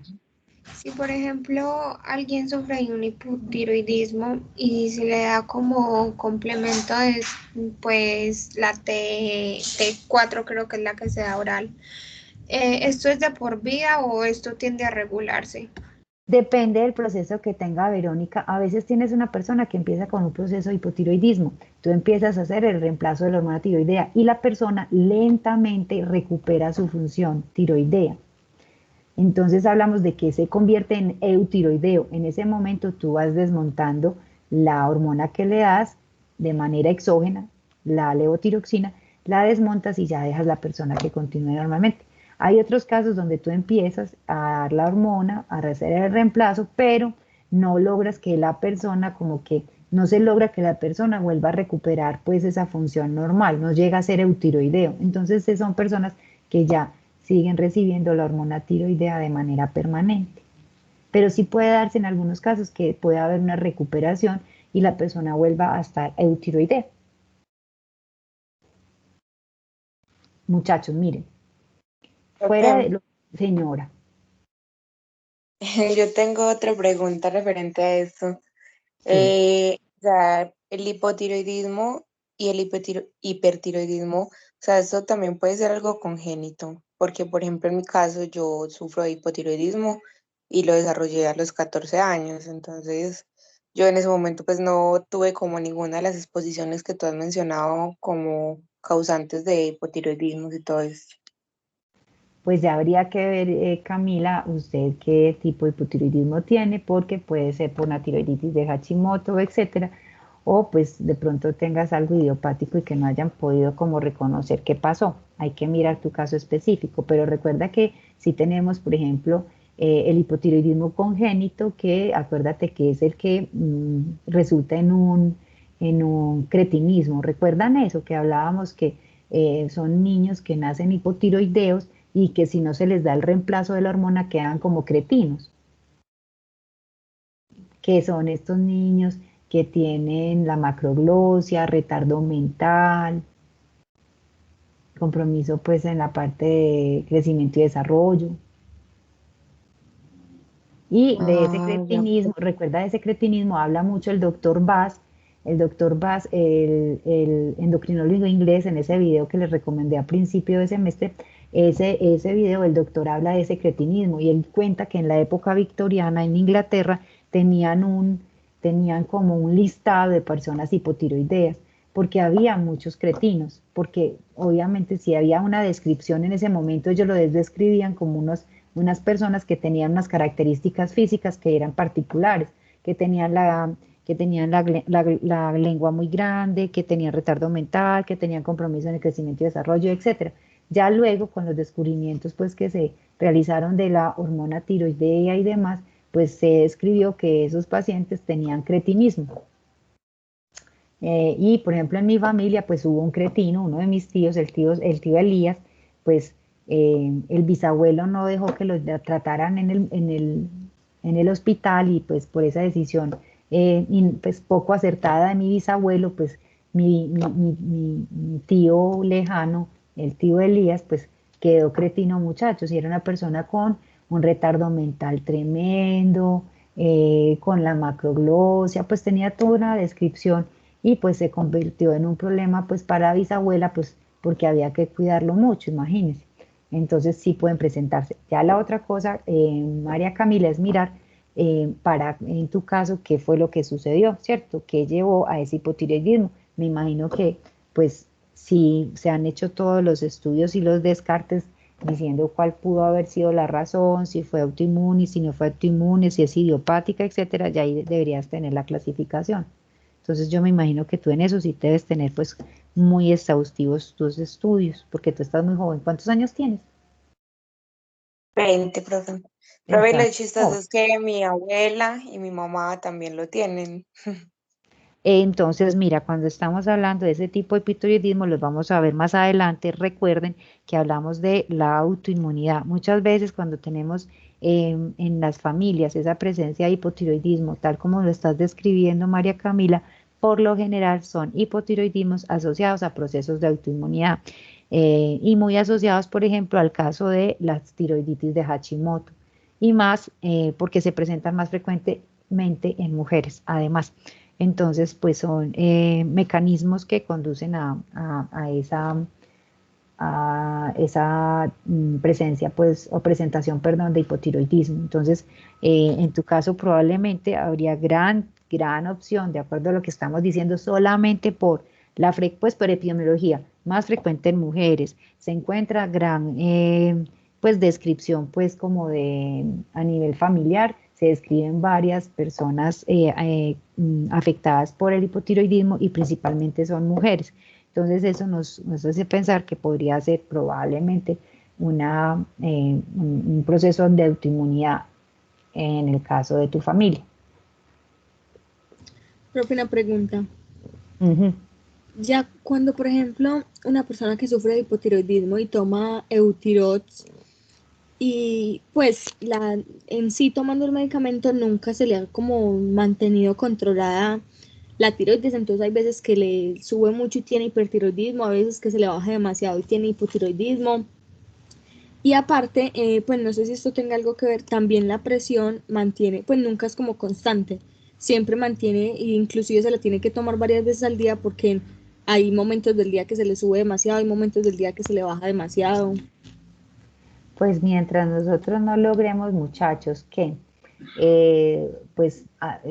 si por ejemplo alguien sufre de un hipotiroidismo y se le da como complemento de pues la T4 creo que es la que se da oral, ¿esto es de por vida o esto tiende a regularse? Depende del proceso que tenga Verónica. A veces tienes una persona que empieza con un proceso de hipotiroidismo. Tú empiezas a hacer el reemplazo de la hormona tiroidea y la persona lentamente recupera su función tiroidea. Entonces hablamos de que se convierte en eutiroideo. En ese momento tú vas desmontando la hormona que le das de manera exógena, la levotiroxina, la desmontas y ya dejas la persona que continúe normalmente. Hay otros casos donde tú empiezas a dar la hormona, a hacer el reemplazo, pero no logras que la persona, como que no se logra que la persona vuelva a recuperar pues esa función normal, no llega a ser eutiroideo. Entonces son personas que ya siguen recibiendo la hormona tiroidea de manera permanente. Pero sí puede darse en algunos casos que puede haber una recuperación y la persona vuelva a estar eutiroidea. Muchachos, miren, fuera de lo, señora. Yo tengo otra pregunta referente a esto. Sí. O sea, el hipotiroidismo y el hipertiroidismo, o sea, eso también puede ser algo congénito, porque por ejemplo en mi caso yo sufro de hipotiroidismo y lo desarrollé a los 14 años, entonces yo en ese momento pues no tuve como ninguna de las exposiciones que tú has mencionado como causantes de hipotiroidismo y todo esto. Pues ya habría que ver, Camila, usted qué tipo de hipotiroidismo tiene, porque puede ser por una tiroiditis de Hashimoto, etcétera, o pues de pronto tengas algo idiopático y que no hayan podido como reconocer qué pasó. Hay que mirar tu caso específico, pero recuerda que si tenemos, por ejemplo, el hipotiroidismo congénito, que acuérdate que es el que resulta en un cretinismo. ¿Recuerdan eso? Que hablábamos que son niños que nacen hipotiroideos y que si no se les da el reemplazo de la hormona quedan como cretinos. que son estos niños que tienen la macroglosia, retardo mental, compromiso pues en la parte de crecimiento y desarrollo. Y de ese Ya. cretinismo, recuerda de ese cretinismo, habla mucho el doctor Bass, el endocrinólogo inglés, en ese video que les recomendé a principio de semestre, ese video el doctor habla de ese cretinismo y él cuenta que en la época victoriana en Inglaterra tenían como un listado de personas hipotiroideas, porque había muchos cretinos, porque obviamente si había una descripción en ese momento, ellos lo describían como unas personas que tenían unas características físicas que eran particulares, que tenían la lengua muy grande, que tenían retardo mental, que tenían compromiso en el crecimiento y desarrollo, etcétera. Ya luego, con los descubrimientos pues, que se realizaron de la hormona tiroidea y demás, pues se describió que esos pacientes tenían cretinismo. Y por ejemplo en mi familia pues hubo un cretino, uno de mis tíos, el tío Elías, pues el bisabuelo no dejó que lo trataran en el hospital y pues por esa decisión pues poco acertada de mi bisabuelo, pues mi tío lejano, el tío Elías, pues quedó cretino muchachos y era una persona con un retardo mental tremendo, con la macroglosia, pues tenía toda una descripción y pues se convirtió en un problema pues para la bisabuela, pues porque había que cuidarlo mucho, imagínense. Entonces sí pueden presentarse. Ya la otra cosa, María Camila, es mirar en tu caso, qué fue lo que sucedió, ¿cierto? ¿Qué llevó a ese hipotiroidismo? Me imagino que pues si se han hecho todos los estudios y los descartes diciendo cuál pudo haber sido la razón, si fue autoinmune, si no fue autoinmune, si es idiopática, etcétera, ya ahí deberías tener la clasificación. Entonces yo me imagino que tú en eso sí debes tener pues muy exhaustivos tus estudios, porque tú estás muy joven. ¿Cuántos años tienes? 20, profe. Profe, lo Estás chistoso joven. es que mi abuela y mi mamá también lo tienen. Entonces, mira, cuando estamos hablando de ese tipo de hipotiroidismo, los vamos a ver más adelante. Recuerden que hablamos de la autoinmunidad. Muchas veces cuando tenemos en las familias esa presencia de hipotiroidismo, tal como lo estás describiendo, María Camila, por lo general son hipotiroidismos asociados a procesos de autoinmunidad y muy asociados, por ejemplo, al caso de las tiroiditis de Hashimoto y más porque se presentan más frecuentemente en mujeres, además. Entonces, pues son mecanismos que conducen a esa presencia, pues, o presentación, perdón, de hipotiroidismo. Entonces, en tu caso probablemente habría gran opción, de acuerdo a lo que estamos diciendo, solamente por pues, por epidemiología, más frecuente en mujeres. Se encuentra gran, pues, descripción, pues, como a nivel familiar, se describen varias personas afectadas por el hipotiroidismo y principalmente son mujeres. Entonces eso nos hace pensar que podría ser probablemente un proceso de autoinmunidad en el caso de tu familia. Profe, una pregunta. Ujú. Ya cuando, por ejemplo, una persona que sufre de hipotiroidismo y toma Eutirox y pues en sí tomando el medicamento nunca se le ha como mantenido controlada la tiroides, entonces hay veces que le sube mucho y tiene hipertiroidismo, a veces que se le baja demasiado y tiene hipotiroidismo. Y aparte, pues no sé si esto tenga algo que ver, también la presión mantiene, pues nunca es como constante, siempre mantiene, e inclusive se la tiene que tomar varias veces al día porque hay momentos del día que se le sube demasiado, hay momentos del día que se le baja demasiado. Pues mientras nosotros no logremos, muchachos, que pues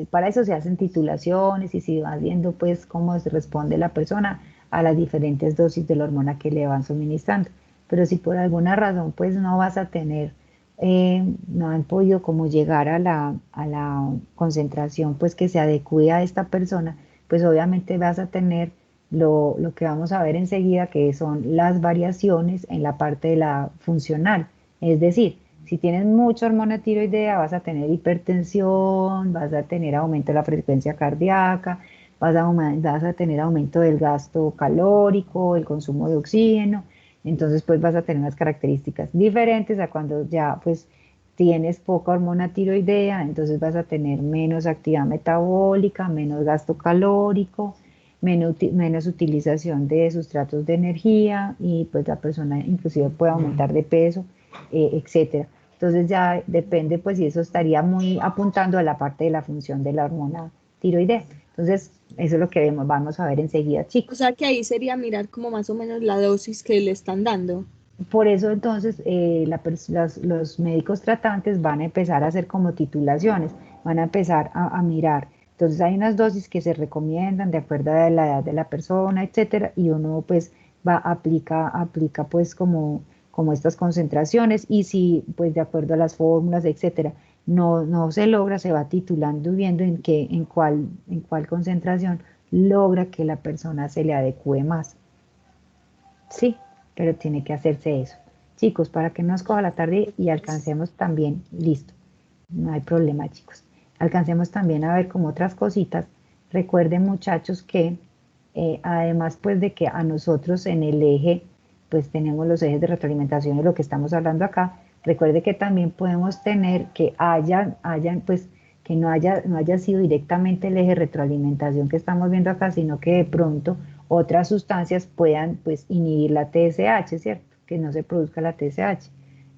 para eso se hacen titulaciones y se va viendo pues cómo se responde la persona a las diferentes dosis de la hormona que le van suministrando. Pero si por alguna razón pues no vas a tener, no han podido como llegar a la concentración pues que se adecue a esta persona, pues obviamente vas a tener lo que vamos a ver enseguida, que son las variaciones en la parte de la funcional. Es decir, si tienes mucha hormona tiroidea, vas a tener hipertensión, vas a tener aumento de la frecuencia cardíaca, vas a tener aumento del gasto calórico, el consumo de oxígeno. Entonces, pues vas a tener unas características diferentes a cuando ya, pues, tienes poca hormona tiroidea, entonces vas a tener menos actividad metabólica, menos gasto calórico, menos utilización de sustratos de energía y pues la persona inclusive puede aumentar de peso, etcétera. Entonces ya depende, pues, si eso estaría muy apuntando a la parte de la función de la hormona tiroidea. Entonces, eso es lo que vamos a ver enseguida, chicos. O sea que ahí sería mirar como más o menos la dosis que le están dando. Por eso entonces los médicos tratantes van a empezar a hacer como titulaciones, van a empezar a mirar. Entonces hay unas dosis que se recomiendan de acuerdo a la edad de la persona, etcétera, y uno pues aplica pues como estas concentraciones, y si pues de acuerdo a las fórmulas, etcétera, no se logra, se va titulando, viendo en cuál concentración logra que la persona se le adecue más. Sí, pero tiene que hacerse eso. Chicos, para que no nos coja la tarde y alcancemos también, listo, no hay problema, chicos. Alcancemos también a ver como otras cositas. Recuerden, muchachos, que además pues de que a nosotros en el eje, pues tenemos los ejes de retroalimentación de lo que estamos hablando acá, recuerde que también podemos tener que pues que no haya sido directamente el eje de retroalimentación que estamos viendo acá, sino que de pronto otras sustancias puedan pues inhibir la TSH, ¿cierto? Que no se produzca la TSH.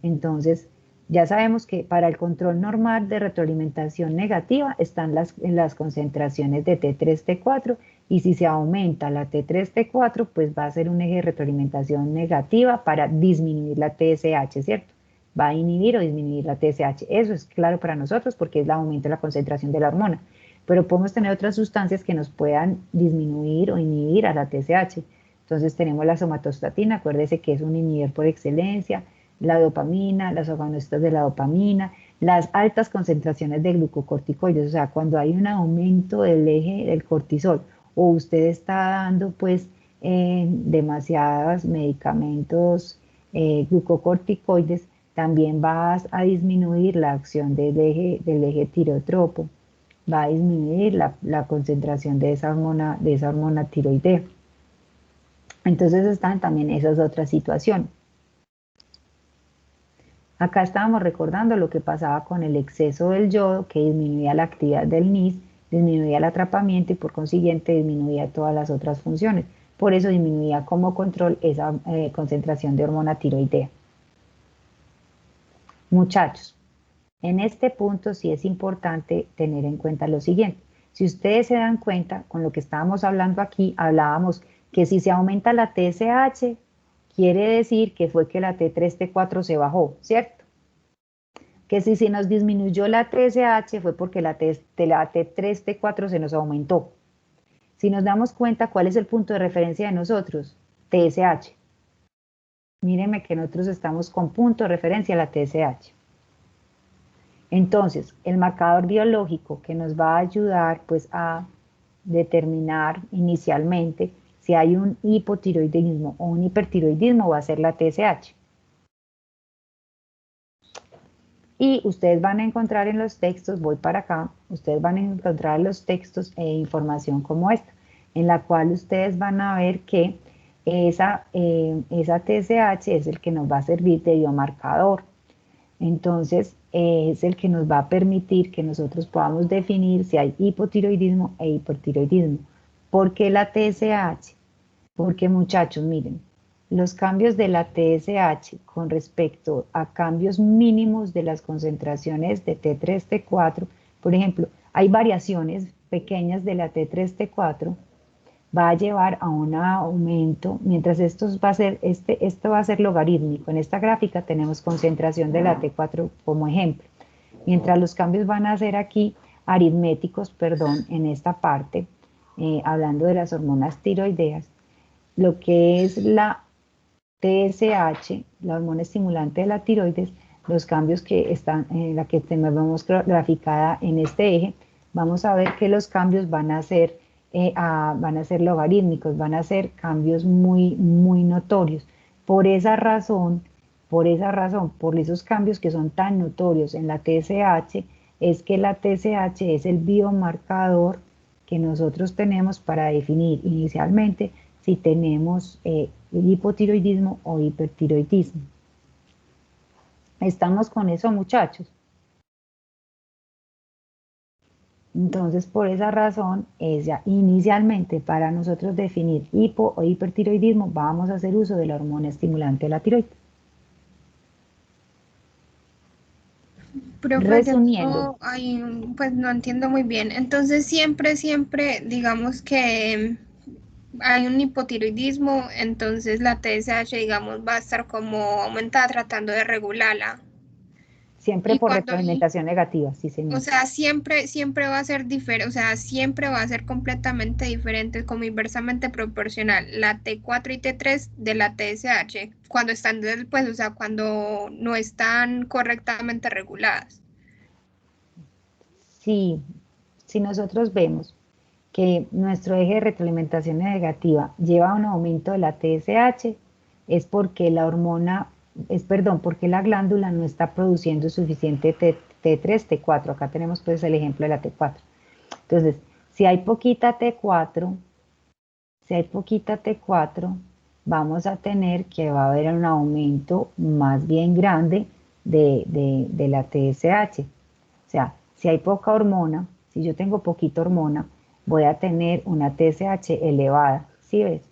Entonces, ya sabemos que para el control normal de retroalimentación negativa están las concentraciones de T3, T4, y si se aumenta la T3, T4, pues va a ser un eje de retroalimentación negativa para disminuir la TSH, ¿cierto? Va a inhibir o disminuir la TSH. Eso es claro para nosotros porque es el aumento de la concentración de la hormona. Pero podemos tener otras sustancias que nos puedan disminuir o inhibir a la TSH. Entonces tenemos la somatostatina, acuérdese que es un inhibidor por excelencia, la dopamina, las agonistas de la dopamina, las altas concentraciones de glucocorticoides, o sea, cuando hay un aumento del eje del cortisol o usted está dando pues demasiados medicamentos glucocorticoides, también vas a disminuir la acción del eje tireotropo, va a disminuir la concentración de esa hormona tiroidea. Entonces están también esas otras situaciones. Acá estábamos recordando lo que pasaba con el exceso del yodo, que disminuía la actividad del NIS, disminuía el atrapamiento y por consiguiente disminuía todas las otras funciones. Por eso disminuía como control esa concentración de hormona tiroidea. Muchachos, en este punto sí es importante tener en cuenta lo siguiente. Si ustedes se dan cuenta, con lo que estábamos hablando aquí, hablábamos que si se aumenta la TSH, quiere decir que fue que la T3, T4 se bajó, ¿cierto? Que si se nos disminuyó la TSH fue porque la T3, T4 se nos aumentó. Si nos damos cuenta, ¿cuál es el punto de referencia de nosotros? TSH. Mírenme que nosotros estamos con punto de referencia a la TSH. Entonces, el marcador biológico que nos va a ayudar pues a determinar inicialmente si hay un hipotiroidismo o un hipertiroidismo va a ser la TSH. Y ustedes van a encontrar en los textos, voy para acá, ustedes van a encontrar en los textos información como esta, en la cual ustedes van a ver que esa TSH es el que nos va a servir de biomarcador. Entonces, es el que nos va a permitir que nosotros podamos definir si hay hipotiroidismo e hipertiroidismo. ¿Por qué la TSH? Porque, muchachos, miren, los cambios de la TSH con respecto a cambios mínimos de las concentraciones de T3, T4, por ejemplo, hay variaciones pequeñas de la T3, T4, va a llevar a un aumento, mientras esto va a ser logarítmico. En esta gráfica tenemos concentración de la T4 como ejemplo, mientras los cambios van a ser aquí aritméticos, perdón, en esta parte, hablando de las hormonas tiroideas, lo que es la TSH, la hormona estimulante de la tiroides, los cambios que están en la que tenemos graficada en este eje, vamos a ver que los cambios van a ser logarítmicos, van a ser cambios muy, muy notorios. Por esa razón, por esos cambios que son tan notorios en la TSH, es que la TSH es el biomarcador que nosotros tenemos para definir inicialmente si tenemos hipotiroidismo o hipertiroidismo. ¿Estamos con eso, muchachos? Entonces, por esa razón, inicialmente para nosotros definir hipo o hipertiroidismo, vamos a hacer uso de la hormona estimulante de la tiroides. Profe, Resumiendo, pues no entiendo muy bien. Entonces, siempre, digamos que hay un hipotiroidismo, entonces la TSH, digamos, va a estar como aumentada tratando de regularla. siempre Y por cuando retroalimentación negativa, sí, señor. o sea, siempre va a ser diferente, o sea, siempre va a ser completamente diferente, como inversamente proporcional, la T4 y T3 de la TSH, cuando están, pues, o sea, cuando no están correctamente reguladas. Sí, si nosotros vemos que nuestro eje de retroalimentación negativa lleva a un aumento de la TSH, es porque porque la glándula no está produciendo suficiente T3, T4. Acá tenemos pues el ejemplo de la T4. Entonces, si hay poquita T4, vamos a tener que va a haber un aumento más bien grande de la TSH. O sea, si hay poca hormona, si yo tengo poquita hormona, voy a tener una TSH elevada, ¿sí ves?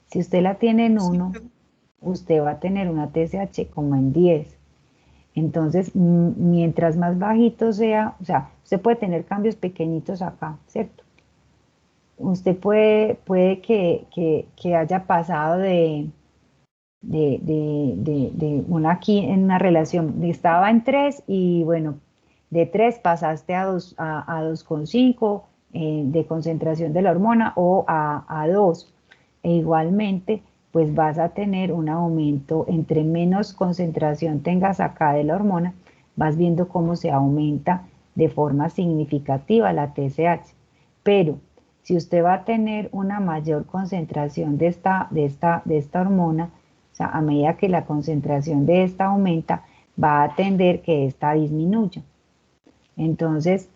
Si usted la tiene en 1, usted va a tener una TSH como en 10. Entonces, mientras más bajito sea, o sea, usted puede tener cambios pequeñitos acá, ¿cierto? Usted puede que haya pasado de una aquí en una relación, estaba en 3 y bueno, de 3 pasaste a 2,5 de concentración de la hormona o a 2. E igualmente, pues vas a tener un aumento, entre menos concentración tengas acá de la hormona, vas viendo cómo se aumenta de forma significativa la TSH. Pero si usted va a tener una mayor concentración de esta hormona, o sea, a medida que la concentración de esta aumenta, va a tender que esta disminuya. Entonces,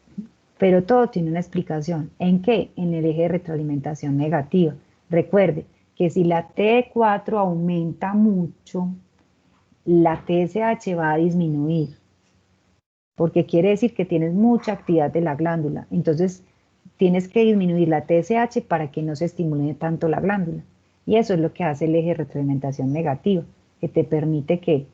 pero todo tiene una explicación. ¿En qué? En el eje de retroalimentación negativa. Recuerde que si la T4 aumenta mucho, la TSH va a disminuir, porque quiere decir que tienes mucha actividad de la glándula. Entonces, tienes que disminuir la TSH para que no se estimule tanto la glándula. Y eso es lo que hace el eje de retroalimentación negativa, que te permite que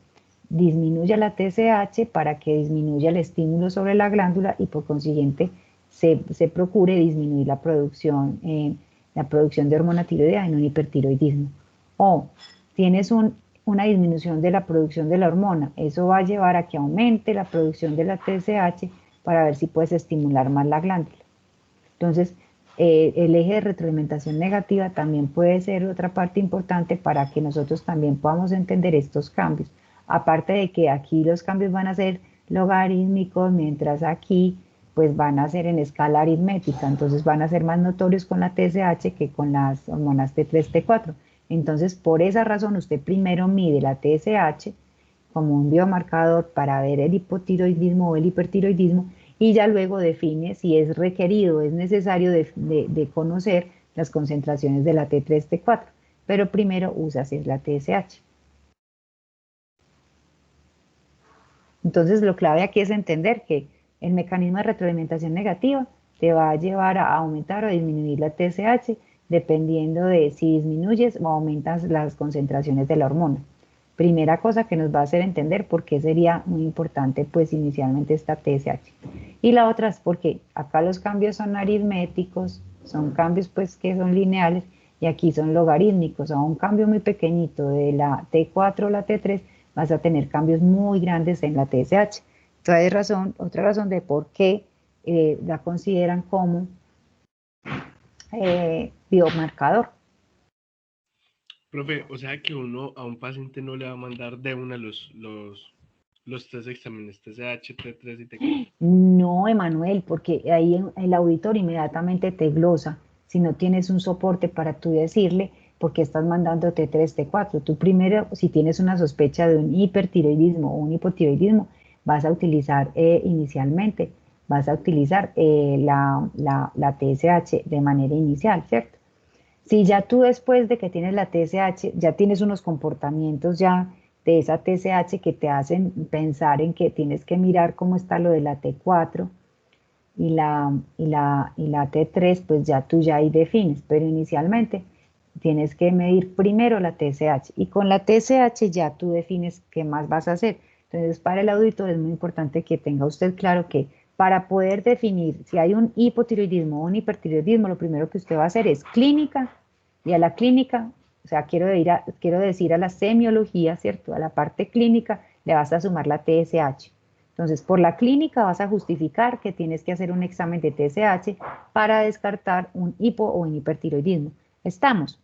disminuya la TSH para que disminuya el estímulo sobre la glándula y por consiguiente se procure disminuir la producción de hormona tiroidea en un hipertiroidismo. O tienes una disminución de la producción de la hormona, eso va a llevar a que aumente la producción de la TSH para ver si puedes estimular más la glándula. Entonces, el eje de retroalimentación negativa también puede ser otra parte importante para que nosotros también podamos entender estos cambios. Aparte de que aquí los cambios van a ser logarítmicos, mientras aquí pues van a ser en escala aritmética, entonces van a ser más notorios con la TSH que con las hormonas T3, T4. Entonces, por esa razón, usted primero mide la TSH como un biomarcador para ver el hipotiroidismo o el hipertiroidismo, y ya luego define si es requerido, es necesario de conocer las concentraciones de la T3, T4, pero primero usas la TSH. Entonces lo clave aquí es entender que el mecanismo de retroalimentación negativa te va a llevar a aumentar o disminuir la TSH dependiendo de si disminuyes o aumentas las concentraciones de la hormona. Primera cosa que nos va a hacer entender por qué sería muy importante pues inicialmente esta TSH. Y la otra es porque acá los cambios son aritméticos, son cambios pues que son lineales y aquí son logarítmicos. A un cambio muy pequeñito de la T4 a la T3 vas a tener cambios muy grandes en la TSH. Entonces otra razón de por qué la consideran como biomarcador. Profe, o sea que uno a un paciente no le va a mandar de una los tres exámenes, TSH, T3 y T4. No, Emanuel, porque ahí el auditor inmediatamente te glosa. Si no tienes un soporte para tú decirle por qué estás mandando T3, T4. Tú primero, si tienes una sospecha de un hipertiroidismo o un hipotiroidismo, vas a utilizar inicialmente, vas a utilizar la TSH de manera inicial, ¿cierto? Si ya tú después de que tienes la TSH, ya tienes unos comportamientos ya de esa TSH que te hacen pensar en que tienes que mirar cómo está lo de la T4 y la T3, pues ya tú ya ahí defines, pero inicialmente tienes que medir primero la TSH y con la TSH ya tú defines qué más vas a hacer. Entonces, para el auditor es muy importante que tenga usted claro que para poder definir si hay un hipotiroidismo o un hipertiroidismo, lo primero que usted va a hacer es clínica, y a la clínica, o sea, quiero decir a la semiología, ¿cierto? A la parte clínica le vas a sumar la TSH. Entonces, por la clínica vas a justificar que tienes que hacer un examen de TSH para descartar un hipo o un hipertiroidismo. ¿Estamos?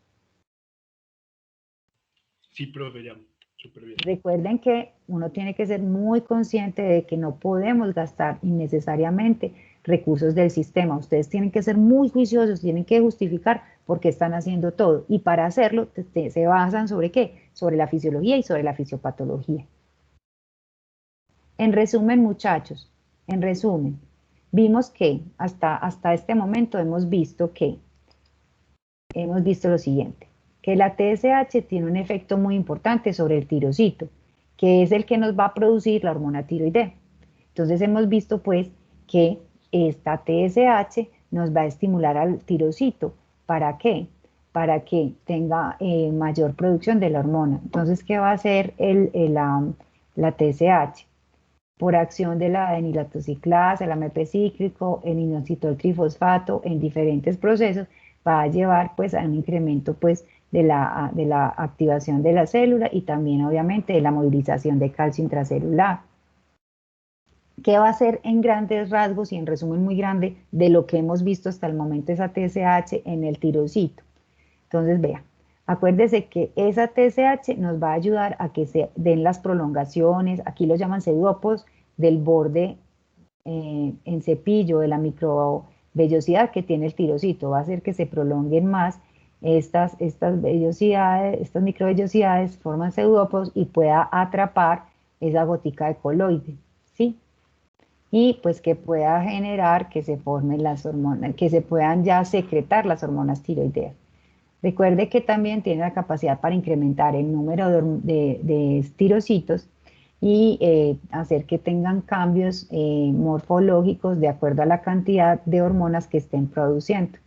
Sí, profe, ya. Súper bien. Recuerden que uno tiene que ser muy consciente de que no podemos gastar innecesariamente recursos del sistema. Ustedes tienen que ser muy juiciosos, tienen que justificar por qué están haciendo todo. Y para hacerlo, se basan ¿sobre qué? Sobre la fisiología y sobre la fisiopatología. En resumen, muchachos, en resumen, vimos que hasta este momento hemos visto lo siguiente, que la TSH tiene un efecto muy importante sobre el tirocito, que es el que nos va a producir la hormona tiroidea. Entonces hemos visto pues que esta TSH nos va a estimular al tirocito. ¿Para qué? Para que tenga mayor producción de la hormona. Entonces, ¿qué va a hacer la TSH? Por acción de la enilatociclasa, el AMP cíclico, el inositol trifosfato, en diferentes procesos, va a llevar pues a un incremento pues de la activación de la célula y también obviamente de la movilización de calcio intracelular. ¿Qué va a hacer en grandes rasgos y en resumen muy grande de lo que hemos visto hasta el momento esa TSH en el tirocito? Entonces, vea, acuérdese que esa TSH nos va a ayudar a que se den las prolongaciones, aquí lo llaman pseudópodos, del borde en cepillo de la microvellosidad que tiene el tirocito. Va a hacer que se prolonguen más estas vellosidades, estas microvellosidades, forman pseudópodos y pueda atrapar esa gotica de coloide, ¿sí? Y pues que pueda generar que se formen las hormonas, que se puedan ya secretar las hormonas tiroideas. Recuerde que también tiene la capacidad para incrementar el número de tirocitos y hacer que tengan cambios morfológicos de acuerdo a la cantidad de hormonas que estén produciendo.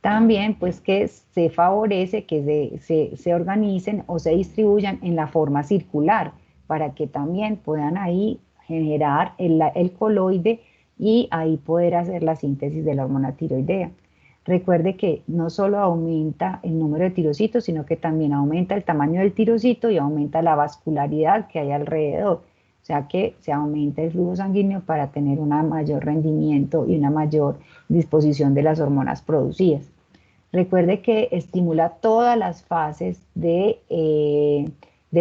También pues que se favorece que se organicen o se distribuyan en la forma circular para que también puedan ahí generar el coloide y ahí poder hacer la síntesis de la hormona tiroidea. Recuerde que no solo aumenta el número de tirocitos, sino que también aumenta el tamaño del tirocito y aumenta la vascularidad que hay alrededor. O sea que se aumenta el flujo sanguíneo para tener un mayor rendimiento y una mayor disposición de las hormonas producidas. Recuerde que estimula todas las fases de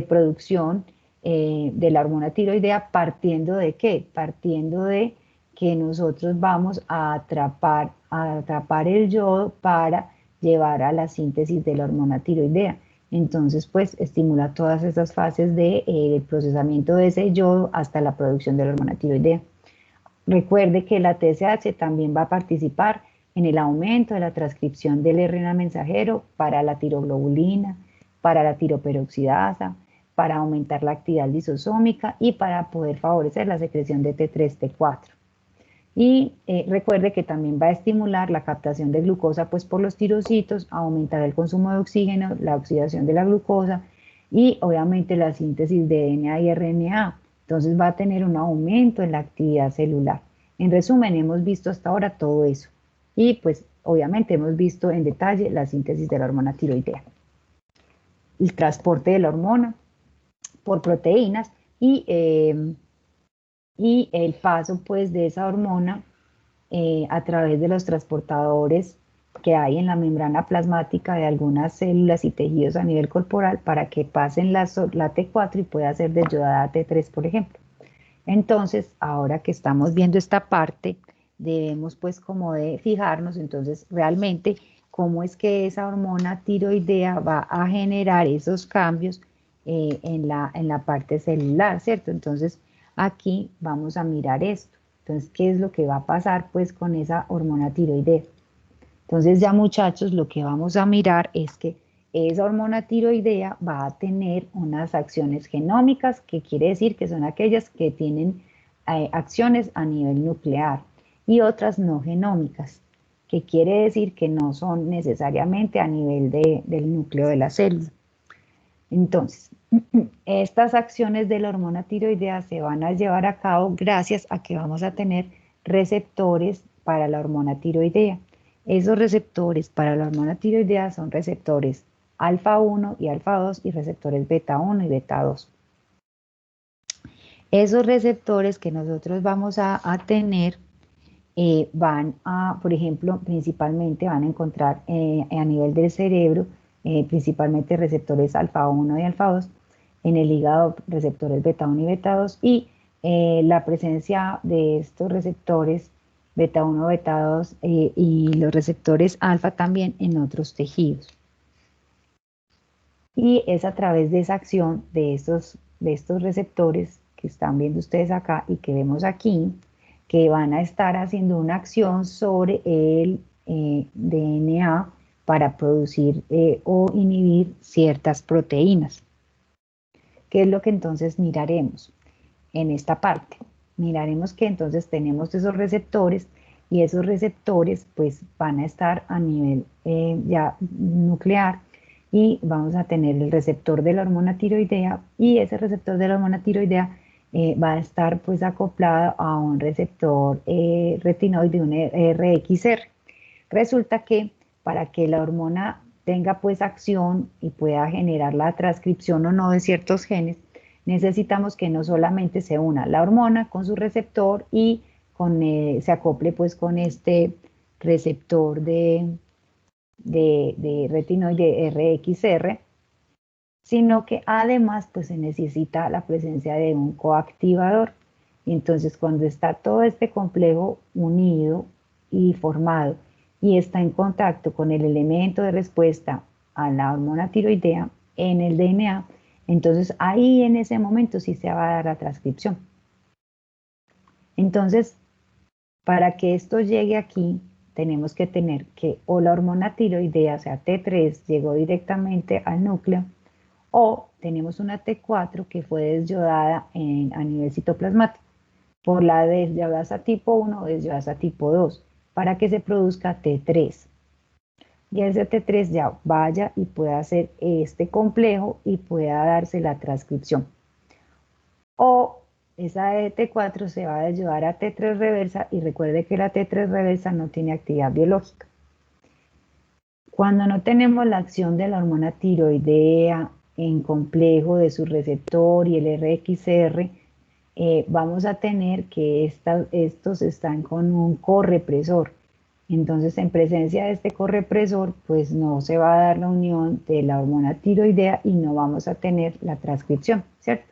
producción de la hormona tiroidea, partiendo de ¿qué? Partiendo de que nosotros vamos a atrapar el yodo para llevar a la síntesis de la hormona tiroidea. Entonces, pues, estimula todas esas fases del procesamiento de ese yodo hasta la producción de la hormona tiroidea. Recuerde que la TSH también va a participar en el aumento de la transcripción del RNA mensajero para la tiroglobulina, para la tiroperoxidasa, para aumentar la actividad lisosómica y para poder favorecer la secreción de T3, T4. Y recuerde que también va a estimular la captación de glucosa pues por los tirocitos, aumentar el consumo de oxígeno, la oxidación de la glucosa y obviamente la síntesis de DNA y RNA. Entonces va a tener un aumento en la actividad celular. En resumen, hemos visto hasta ahora todo eso. Y pues obviamente hemos visto en detalle la síntesis de la hormona tiroidea. El transporte de la hormona por proteínas y el paso pues de esa hormona a través de los transportadores que hay en la membrana plasmática de algunas células y tejidos a nivel corporal para que pasen la T4 y pueda ser desyodada a T3, por ejemplo. Entonces, ahora que estamos viendo esta parte, debemos pues como de fijarnos entonces realmente cómo es que esa hormona tiroidea va a generar esos cambios en la parte celular, ¿cierto? Entonces, aquí vamos a mirar esto. Entonces, ¿qué es lo que va a pasar pues con esa hormona tiroidea? Entonces ya muchachos, lo que vamos a mirar es que esa hormona tiroidea va a tener unas acciones genómicas, que quiere decir que son aquellas que tienen acciones a nivel nuclear, y otras no genómicas, que quiere decir que no son necesariamente a nivel del núcleo de la célula. Entonces, estas acciones de la hormona tiroidea se van a llevar a cabo gracias a que vamos a tener receptores para la hormona tiroidea. Esos receptores para la hormona tiroidea son receptores alfa 1 y alfa 2 y receptores beta 1 y beta 2. Esos receptores que nosotros vamos a tener van a, por ejemplo, principalmente van a encontrar a nivel del cerebro, principalmente receptores alfa 1 y alfa 2, en el hígado receptores beta 1 y beta 2, y la presencia de estos receptores beta 1, beta 2 y los receptores alfa también en otros tejidos. Y es a través de esa acción de estos receptores que están viendo ustedes acá y que vemos aquí, que van a estar haciendo una acción sobre el DNA para producir o inhibir ciertas proteínas. ¿Qué es lo que entonces miraremos en esta parte? Miraremos que entonces tenemos esos receptores, y esos receptores pues van a estar a nivel ya nuclear, y vamos a tener el receptor de la hormona tiroidea, y ese receptor de la hormona tiroidea va a estar pues acoplado a un receptor retinoide, un RXR. Resulta que para que la hormona tenga pues acción y pueda generar la transcripción o no de ciertos genes, necesitamos que no solamente se una la hormona con su receptor y se acople pues con este receptor de retinoide RXR, sino que además pues se necesita la presencia de un coactivador. Y entonces cuando está todo este complejo unido y formado y está en contacto con el elemento de respuesta a la hormona tiroidea en el DNA, entonces ahí en ese momento sí se va a dar la transcripción. Entonces, para que esto llegue aquí, tenemos que tener que o la hormona tiroidea, o sea T3, llegó directamente al núcleo, o tenemos una T4 que fue desyodada a nivel citoplasmático por la desyodasa tipo 1 o desyodasa tipo 2 para que se produzca T3. Y ese T3 ya vaya y pueda hacer este complejo y pueda darse la transcripción. O esa T4 se va a desyodar a T3 reversa, y recuerde que la T3 reversa no tiene actividad biológica. Cuando no tenemos la acción de la hormona tiroidea en complejo de su receptor y el RXR, vamos a tener que estos están con un correpresor. Entonces, en presencia de este correpresor, pues no se va a dar la unión de la hormona tiroidea y no vamos a tener la transcripción, ¿cierto?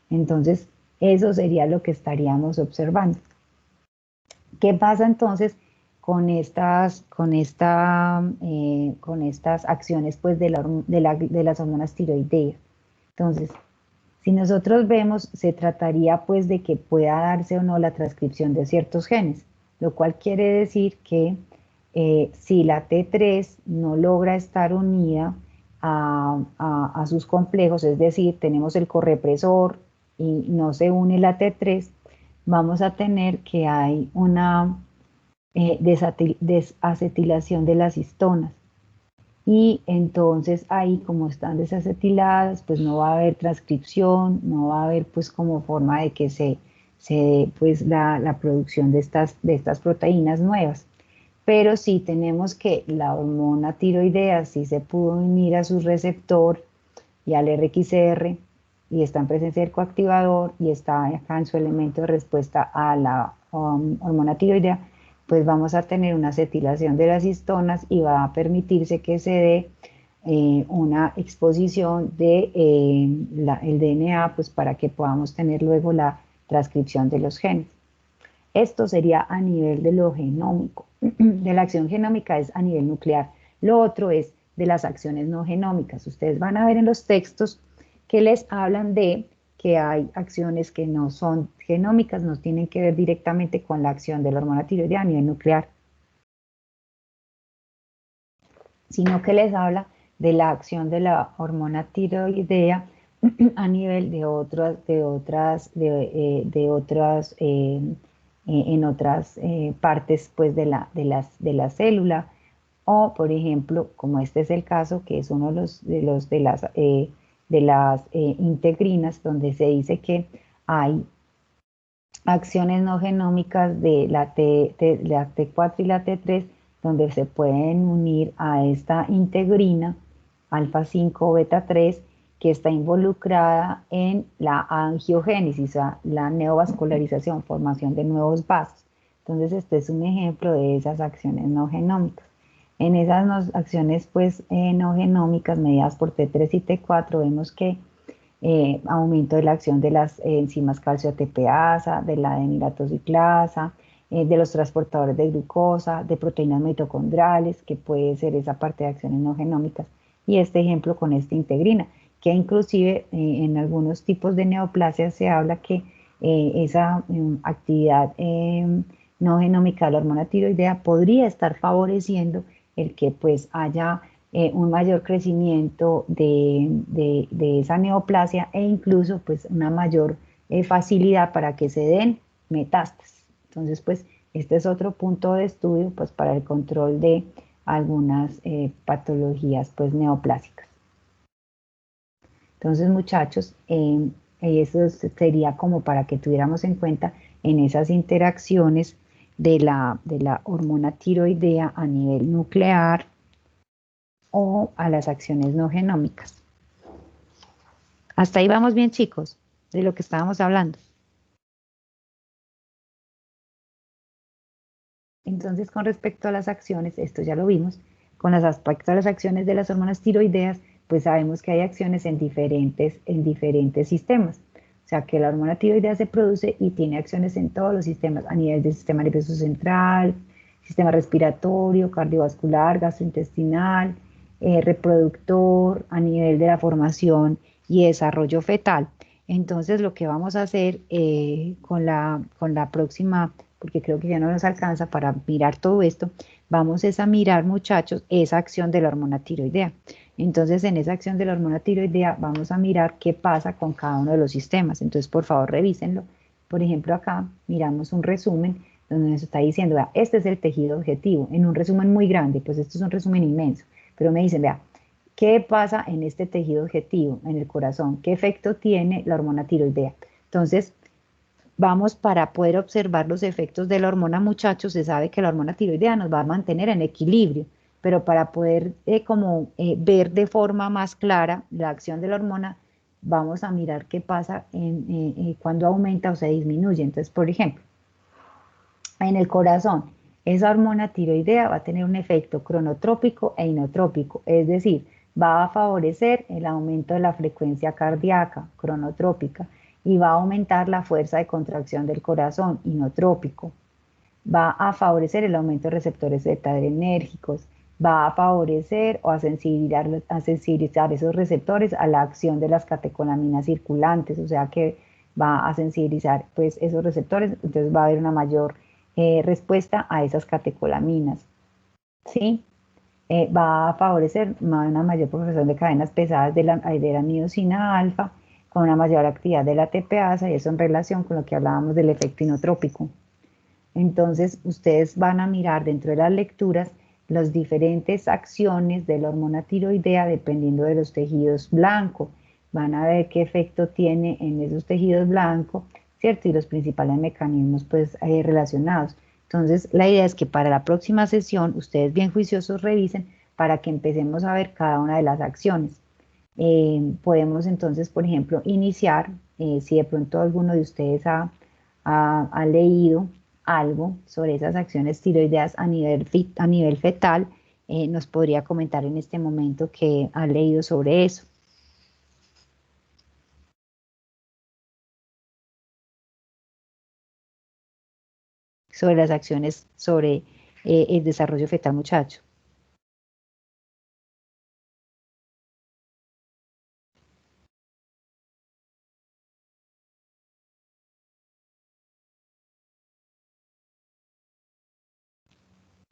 Entonces, eso sería lo que estaríamos observando. ¿Qué pasa entonces con estas acciones pues, de las hormonas tiroideas? Entonces, si nosotros vemos, se trataría pues de que pueda darse o no la transcripción de ciertos genes, lo cual quiere decir que si la T3 no logra estar unida a sus complejos, es decir, tenemos el correpresor y no se une la T3, vamos a tener que hay una desacetilación de las histonas. Y entonces ahí, como están desacetiladas, pues no va a haber transcripción, no va a haber pues como forma de que se dé pues la producción de estas proteínas nuevas. Pero sí tenemos que la hormona tiroidea sí se pudo unir a su receptor y al RXR, y está en presencia del coactivador y está acá en su elemento de respuesta a la hormona tiroidea, pues vamos a tener una acetilación de las histonas y va a permitirse que se dé una exposición de el DNA, pues para que podamos tener luego la transcripción de los genes. Esto sería a nivel de lo genómico. De la acción genómica es a nivel nuclear. Lo otro es de las acciones no genómicas. Ustedes van a ver en los textos que les hablan de que hay acciones que no son genómicas, no tienen que ver directamente con la acción de la hormona tiroidea a nivel nuclear, sino que les habla de la acción de la hormona tiroidea a nivel de otras en otras partes pues de la célula, o por ejemplo, como este es el caso, que es uno de las integrinas, donde se dice que hay acciones no genómicas de la T4 y la T3, donde se pueden unir a esta integrina alfa 5 beta 3, que está involucrada en la angiogénesis, o sea, la neovascularización, formación de nuevos vasos. Entonces, este es un ejemplo de esas acciones no genómicas. En esas acciones pues, no genómicas mediadas por T3 y T4, vemos que aumento de la acción de las enzimas calcio ATPasa, de la adenilatociclasa, de los transportadores de glucosa, de proteínas mitocondriales, que puede ser esa parte de acciones no genómicas, y este ejemplo con esta integrina, que inclusive en algunos tipos de neoplasias se habla que esa actividad no genómica de la hormona tiroidea podría estar favoreciendo el que pues haya un mayor crecimiento de esa neoplasia, e incluso pues una mayor facilidad para que se den metástasis. Entonces pues este es otro punto de estudio pues para el control de algunas patologías pues neoplásicas. Entonces muchachos, eso sería como para que tuviéramos en cuenta en esas interacciones de la hormona tiroidea a nivel nuclear o a las acciones no genómicas. Hasta ahí vamos bien, chicos, de lo que estábamos hablando. Entonces, con respecto a las acciones, esto ya lo vimos, con los aspectos de las acciones de las hormonas tiroideas, pues sabemos que hay acciones en diferentes sistemas. O sea, que la hormona tiroidea se produce y tiene acciones en todos los sistemas, a nivel del sistema nervioso central, sistema respiratorio, cardiovascular, gastrointestinal, reproductor, a nivel de la formación y desarrollo fetal. Entonces, lo que vamos a hacer con la próxima, porque creo que ya no nos alcanza para mirar todo esto, vamos a mirar, muchachos, esa acción de la hormona tiroidea. Entonces, en esa acción de la hormona tiroidea vamos a mirar qué pasa con cada uno de los sistemas. Entonces, por favor, revísenlo. Por ejemplo, acá miramos un resumen donde nos está diciendo, vea, este es el tejido objetivo, en un resumen muy grande, pues esto es un resumen inmenso, pero me dicen, vea, ¿qué pasa en este tejido objetivo, en el corazón? ¿Qué efecto tiene la hormona tiroidea? Entonces, vamos para poder observar los efectos de la hormona, muchachos. Se sabe que la hormona tiroidea nos va a mantener en equilibrio, pero para poder ver de forma más clara la acción de la hormona, vamos a mirar qué pasa cuando aumenta o se disminuye. Entonces, por ejemplo, en el corazón, esa hormona tiroidea va a tener un efecto cronotrópico e inotrópico, es decir, va a favorecer el aumento de la frecuencia cardíaca cronotrópica y va a aumentar la fuerza de contracción del corazón inotrópico. Va a favorecer el aumento de receptores beta-adrenérgicos, va a favorecer o a sensibilizar esos receptores a la acción de las catecolaminas circulantes, o sea que va a sensibilizar pues esos receptores, entonces va a haber una mayor respuesta a esas catecolaminas, ¿sí? Va a favorecer una mayor progresión de cadenas pesadas de la miosina alfa, con una mayor actividad de la ATPasa, y eso en relación con lo que hablábamos del efecto inotrópico. Entonces, ustedes van a mirar dentro de las lecturas las diferentes acciones de la hormona tiroidea dependiendo de los tejidos blancos. Van a ver qué efecto tiene en esos tejidos blancos, ¿cierto? Y los principales mecanismos pues relacionados. Entonces, la idea es que para la próxima sesión, ustedes bien juiciosos revisen para que empecemos a ver cada una de las acciones. Podemos entonces, por ejemplo, iniciar, si de pronto alguno de ustedes ha leído algo sobre esas acciones tiroideas a nivel fetal, nos podría comentar en este momento que ha leído sobre eso. Sobre las acciones sobre el desarrollo fetal, muchacho.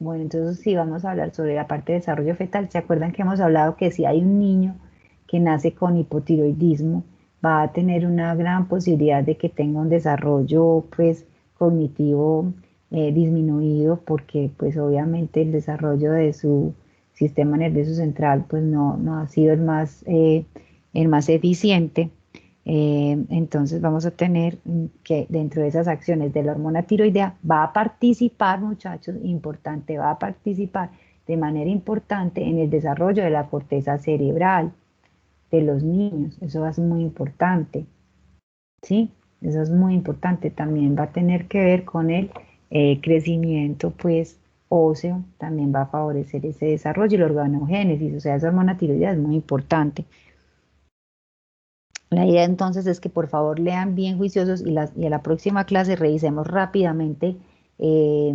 Bueno, entonces sí vamos a hablar sobre la parte de desarrollo fetal. ¿Se acuerdan que hemos hablado que si hay un niño que nace con hipotiroidismo, va a tener una gran posibilidad de que tenga un desarrollo pues cognitivo disminuido, porque pues obviamente el desarrollo de su sistema nervioso central pues no ha sido el más eficiente. Entonces vamos a tener que dentro de esas acciones de la hormona tiroidea va a participar, muchachos, importante, va a participar de manera importante en el desarrollo de la corteza cerebral de los niños. Eso es muy importante, ¿sí? Eso es muy importante. También va a tener que ver con el crecimiento, pues, óseo, también va a favorecer ese desarrollo y la organogénesis, o sea, esa hormona tiroidea es muy importante. La idea entonces es que por favor lean bien juiciosos y a la próxima clase revisemos eh,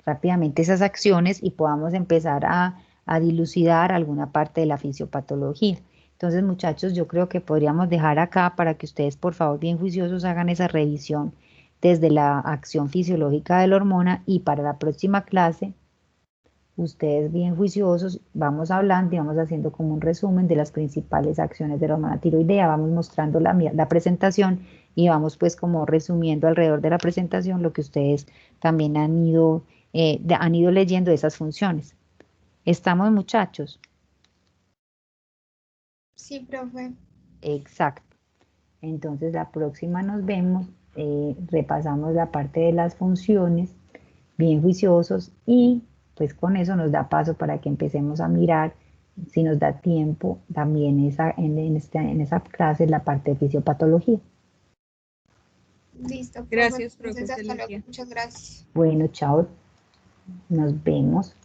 rápidamente esas acciones y podamos empezar a dilucidar alguna parte de la fisiopatología. Entonces, muchachos, yo creo que podríamos dejar acá para que ustedes por favor bien juiciosos hagan esa revisión desde la acción fisiológica de la hormona y para la próxima clase ustedes bien juiciosos, vamos hablando y vamos haciendo como un resumen de las principales acciones de la hormona tiroidea, vamos mostrando la presentación y vamos pues como resumiendo alrededor de la presentación lo que ustedes también han ido leyendo de esas funciones. ¿Estamos, muchachos? Sí, profe. Exacto. Entonces la próxima nos vemos, repasamos la parte de las funciones, bien juiciosos y pues con eso nos da paso para que empecemos a mirar, si nos da tiempo, también en esa clase la parte de fisiopatología. Listo, profe. Gracias, profe. Entonces, hasta Feliz luego. día. Muchas gracias. Bueno, chao, nos vemos.